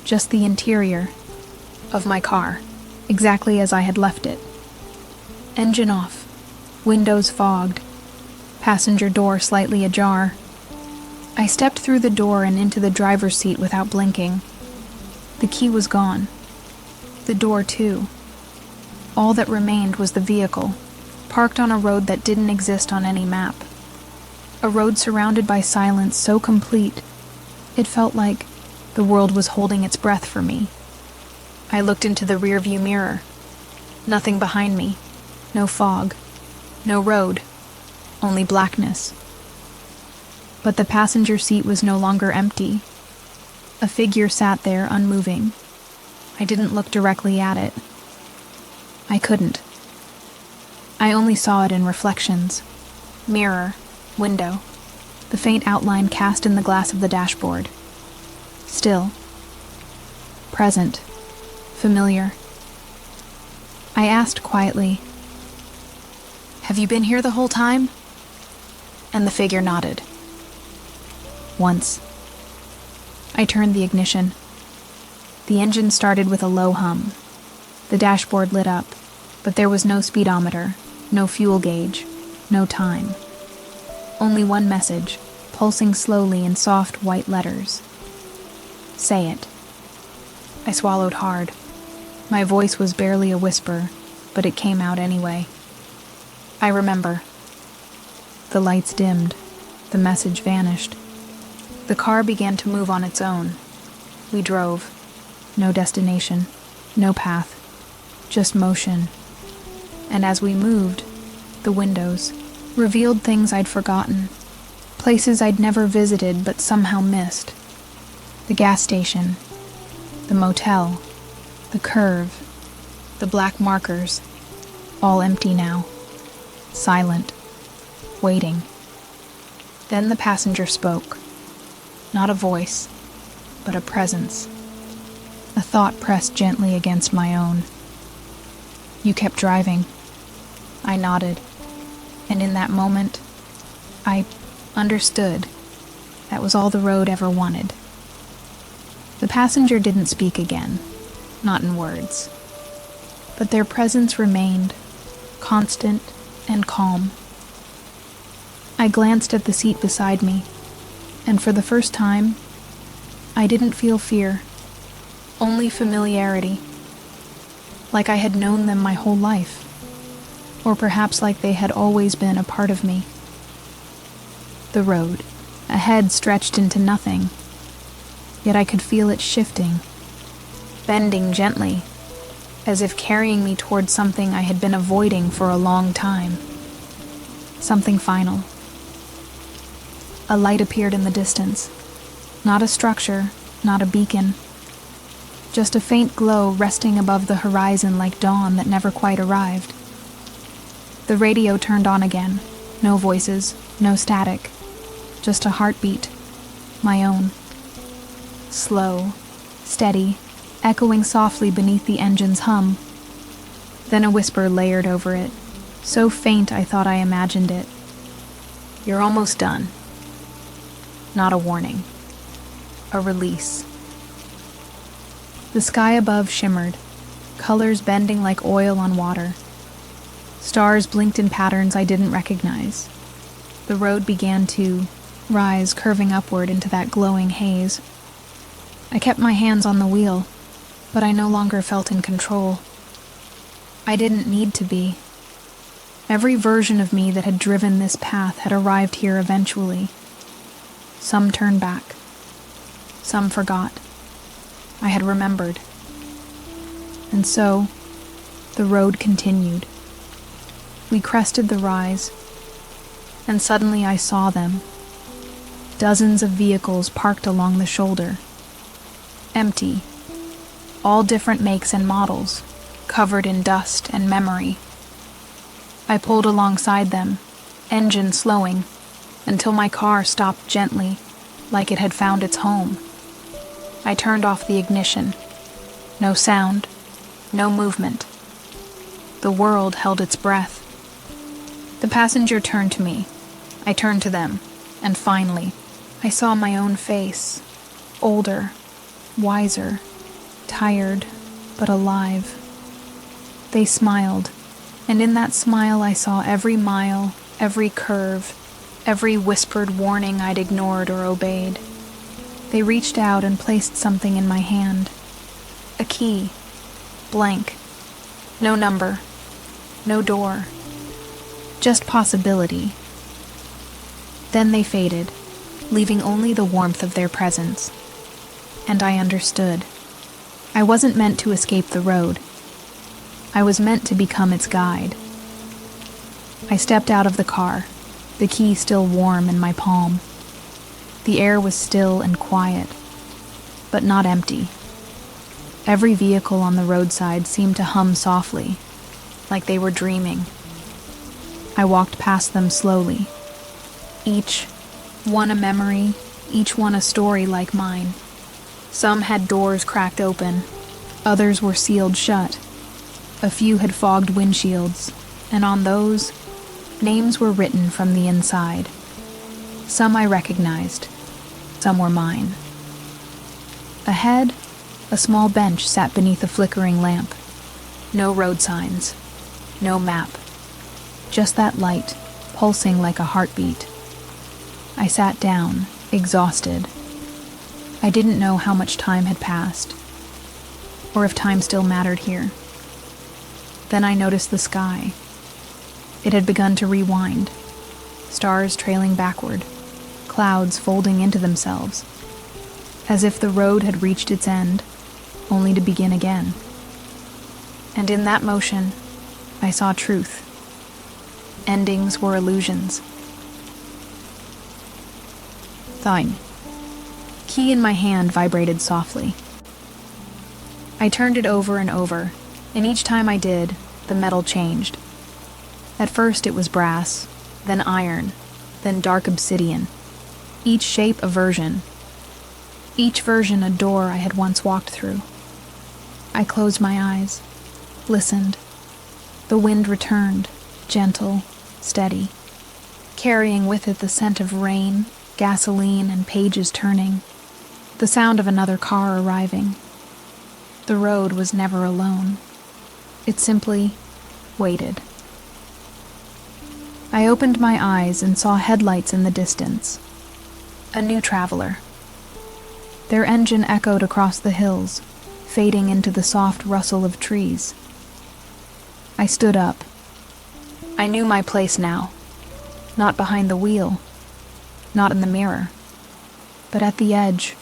just the interior of my car, exactly as I had left it. Engine off, windows fogged, passenger door slightly ajar. I stepped through the door and into the driver's seat without blinking. The key was gone. The door, too. All that remained was the vehicle, parked on a road that didn't exist on any map. A road surrounded by silence so complete, it felt like the world was holding its breath for me. I looked into the rearview mirror. Nothing behind me. No fog. No road. Only blackness. But the passenger seat was no longer empty. A figure sat there, unmoving. I didn't look directly at it. I couldn't. I only saw it in reflections. Mirror, window, the faint outline cast in the glass of the dashboard. Still. Present. Familiar. I asked quietly, "Have you been here the whole time?" And the figure nodded. Once. I turned the ignition. The engine started with a low hum. The dashboard lit up, but there was no speedometer, no fuel gauge, no time. Only one message, pulsing slowly in soft white letters. Say it. I swallowed hard. My voice was barely a whisper, but it came out anyway. I remember. The lights dimmed. The message vanished. The car began to move on its own. We drove. No destination, no path, just motion. And as we moved, the windows revealed things I'd forgotten, places I'd never visited but somehow missed. The gas station, the motel, the curve, the black markers, all empty now, silent, waiting. Then the passenger spoke. Not a voice, but a presence. A thought pressed gently against my own. You kept driving. I nodded, and in that moment, I understood. That was all the road ever wanted. The passenger didn't speak again, not in words, but their presence remained, constant and calm. I glanced at the seat beside me, and for the first time, I didn't feel fear, only familiarity, like I had known them my whole life, or perhaps like they had always been a part of me. The road, ahead, stretched into nothing, yet I could feel it shifting, bending gently, as if carrying me towards something I had been avoiding for a long time. Something final. A light appeared in the distance. Not a structure, not a beacon. Just a faint glow resting above the horizon like dawn that never quite arrived. The radio turned on again, No voices, no static, just a heartbeat, my own. Slow, steady, echoing softly beneath the engine's hum. Then a whisper layered over it, so faint I thought I imagined it. "You're almost done." Not a warning. A release. The sky above shimmered, colors bending like oil on water. Stars blinked in patterns I didn't recognize. The road began to rise, curving upward into that glowing haze. I kept my hands on the wheel, but I no longer felt in control. I didn't need to be. Every version of me that had driven this path had arrived here eventually. Some turned back. Some forgot. I had remembered. And so, the road continued. We crested the rise, and suddenly I saw them. Dozens of vehicles parked along the shoulder. Empty. All different makes and models, covered in dust and memory. I pulled alongside them, engine slowing, until my car stopped gently, like it had found its home. I turned off the ignition. No sound, no movement. The world held its breath. The passenger turned to me. I turned to them, and finally, I saw my own face, older, wiser, tired, but alive. They smiled, and in that smile I saw every mile, every curve, every whispered warning I'd ignored or obeyed. They reached out and placed something in my hand. A key, blank, no number, no door, just possibility. Then they faded, leaving only the warmth of their presence. And I understood. I wasn't meant to escape the road. I was meant to become its guide. I stepped out of the car, the key still warm in my palm. The air was still and quiet, but not empty. Every vehicle on the roadside seemed to hum softly, like they were dreaming. I walked past them slowly. Each one a memory, each one a story like mine. Some had doors cracked open, others were sealed shut. A few had fogged windshields, and on those, names were written from the inside. Some I recognized, some were mine. Ahead, a small bench sat beneath a flickering lamp. No road signs, no map. Just that light, pulsing like a heartbeat. I sat down, exhausted. I didn't know how much time had passed, or if time still mattered here. Then I noticed the sky. It had begun to rewind, stars trailing backward, clouds folding into themselves, as if the road had reached its end, only to begin again. And in that motion, I saw truth. Endings were illusions. Thine. Key in my hand vibrated softly. I turned it over and over, and each time I did, the metal changed. At first it was brass, then iron, then dark obsidian. Each shape a version. Each version a door I had once walked through. I closed my eyes, listened. The wind returned, gentle, steady, carrying with it the scent of rain, gasoline, and pages turning, the sound of another car arriving. The road was never alone. It simply waited. I opened my eyes and saw headlights in the distance. A new traveler. Their engine echoed across the hills, fading into the soft rustle of trees. I stood up. I knew my place now. Not behind the wheel, not in the mirror, but at the edge,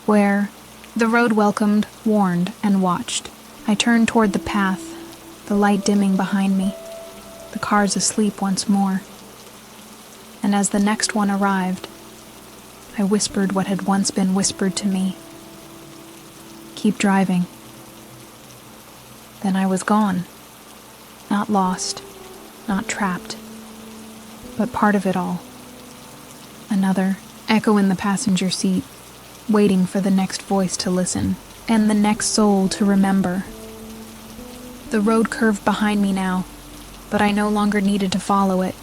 where the road welcomed, warned, and watched. I turned toward the path, the light dimming behind me, the cars asleep once more. And as the next one arrived, I whispered what had once been whispered to me. Keep driving. Then I was gone. Not lost, not trapped. but part of it all. Another echo in the passenger seat, waiting for the next voice to listen, and the next soul to remember. The road curved behind me now, but I no longer needed to follow it.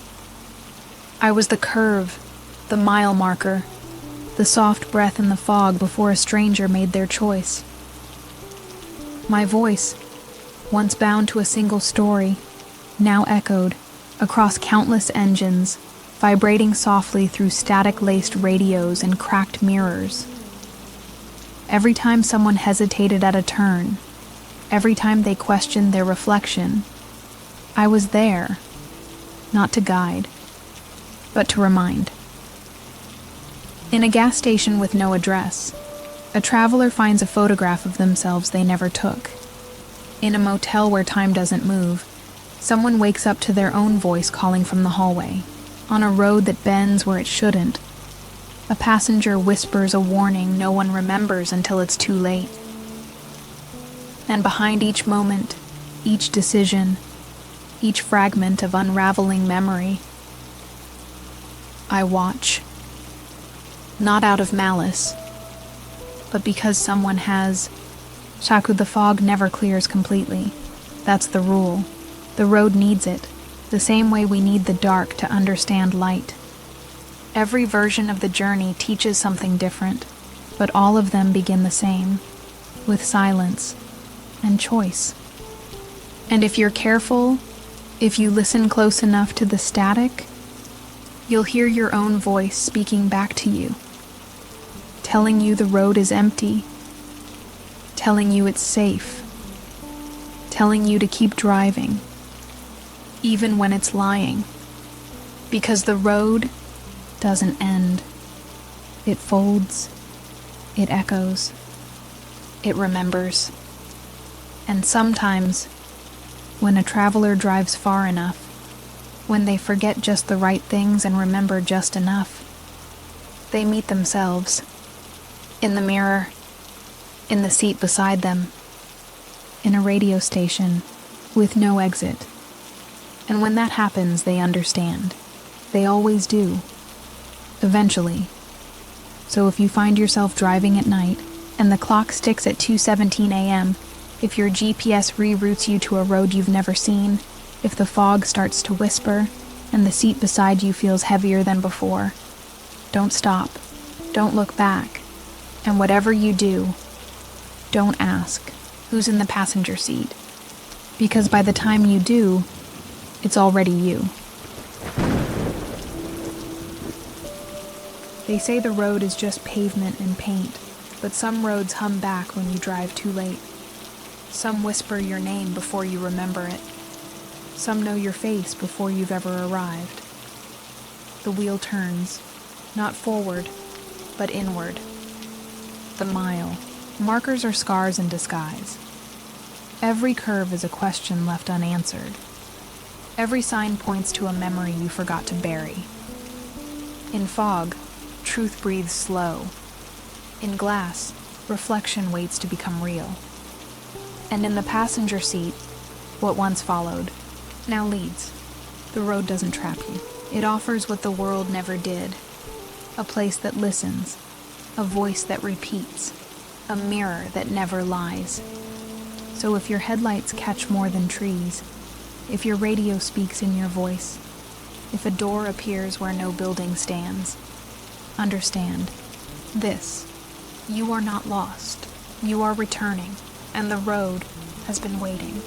I was the curve, the mile marker, the soft breath in the fog before a stranger made their choice. My voice, once bound to a single story, now echoed across countless engines, vibrating softly through static-laced radios and cracked mirrors. Every time someone hesitated at a turn, every time they questioned their reflection, I was there, not to guide, but to remind. In a gas station with no address, a traveler finds a photograph of themselves they never took. In a motel where time doesn't move, someone wakes up to their own voice calling from the hallway. On a road that bends where it shouldn't, a passenger whispers a warning no one remembers until it's too late. And behind each moment, each decision, each fragment of unraveling memory, I watch. Not out of malice, but because someone has. Shaku, the fog never clears completely. That's the rule. The road needs it, the same way we need the dark to understand light. Every version of the journey teaches something different, but all of them begin the same, with silence and choice. And if you're careful, if you listen close enough to the static, you'll hear your own voice speaking back to you, telling you the road is empty, telling you it's safe, telling you to keep driving, even when it's lying, because the road doesn't end. It folds, it echoes, it remembers. And sometimes, when a traveler drives far enough, when they forget just the right things and remember just enough, they meet themselves, in the mirror, in the seat beside them, in a radio station with no exit. And when that happens, they understand. They always do. Eventually. So if you find yourself driving at night, and the clock sticks at 2:17 a.m., if your GPS reroutes you to a road you've never seen, if the fog starts to whisper, and the seat beside you feels heavier than before, don't stop. Don't look back. And whatever you do, don't ask who's in the passenger seat. Because by the time you do, it's already you. They say the road is just pavement and paint, but some roads hum back when you drive too late. Some whisper your name before you remember it. Some know your face before you've ever arrived. The wheel turns, not forward, but inward. The mile. Markers are scars in disguise. Every curve is a question left unanswered. Every sign points to a memory you forgot to bury. In fog, truth breathes slow. In glass, reflection waits to become real. And in the passenger seat, what once followed, now leads. The road doesn't trap you. It offers what the world never did. A place that listens, a voice that repeats, a mirror that never lies. So if your headlights catch more than trees, if your radio speaks in your voice, if a door appears where no building stands, understand this: you are not lost. You are returning, and the road has been waiting.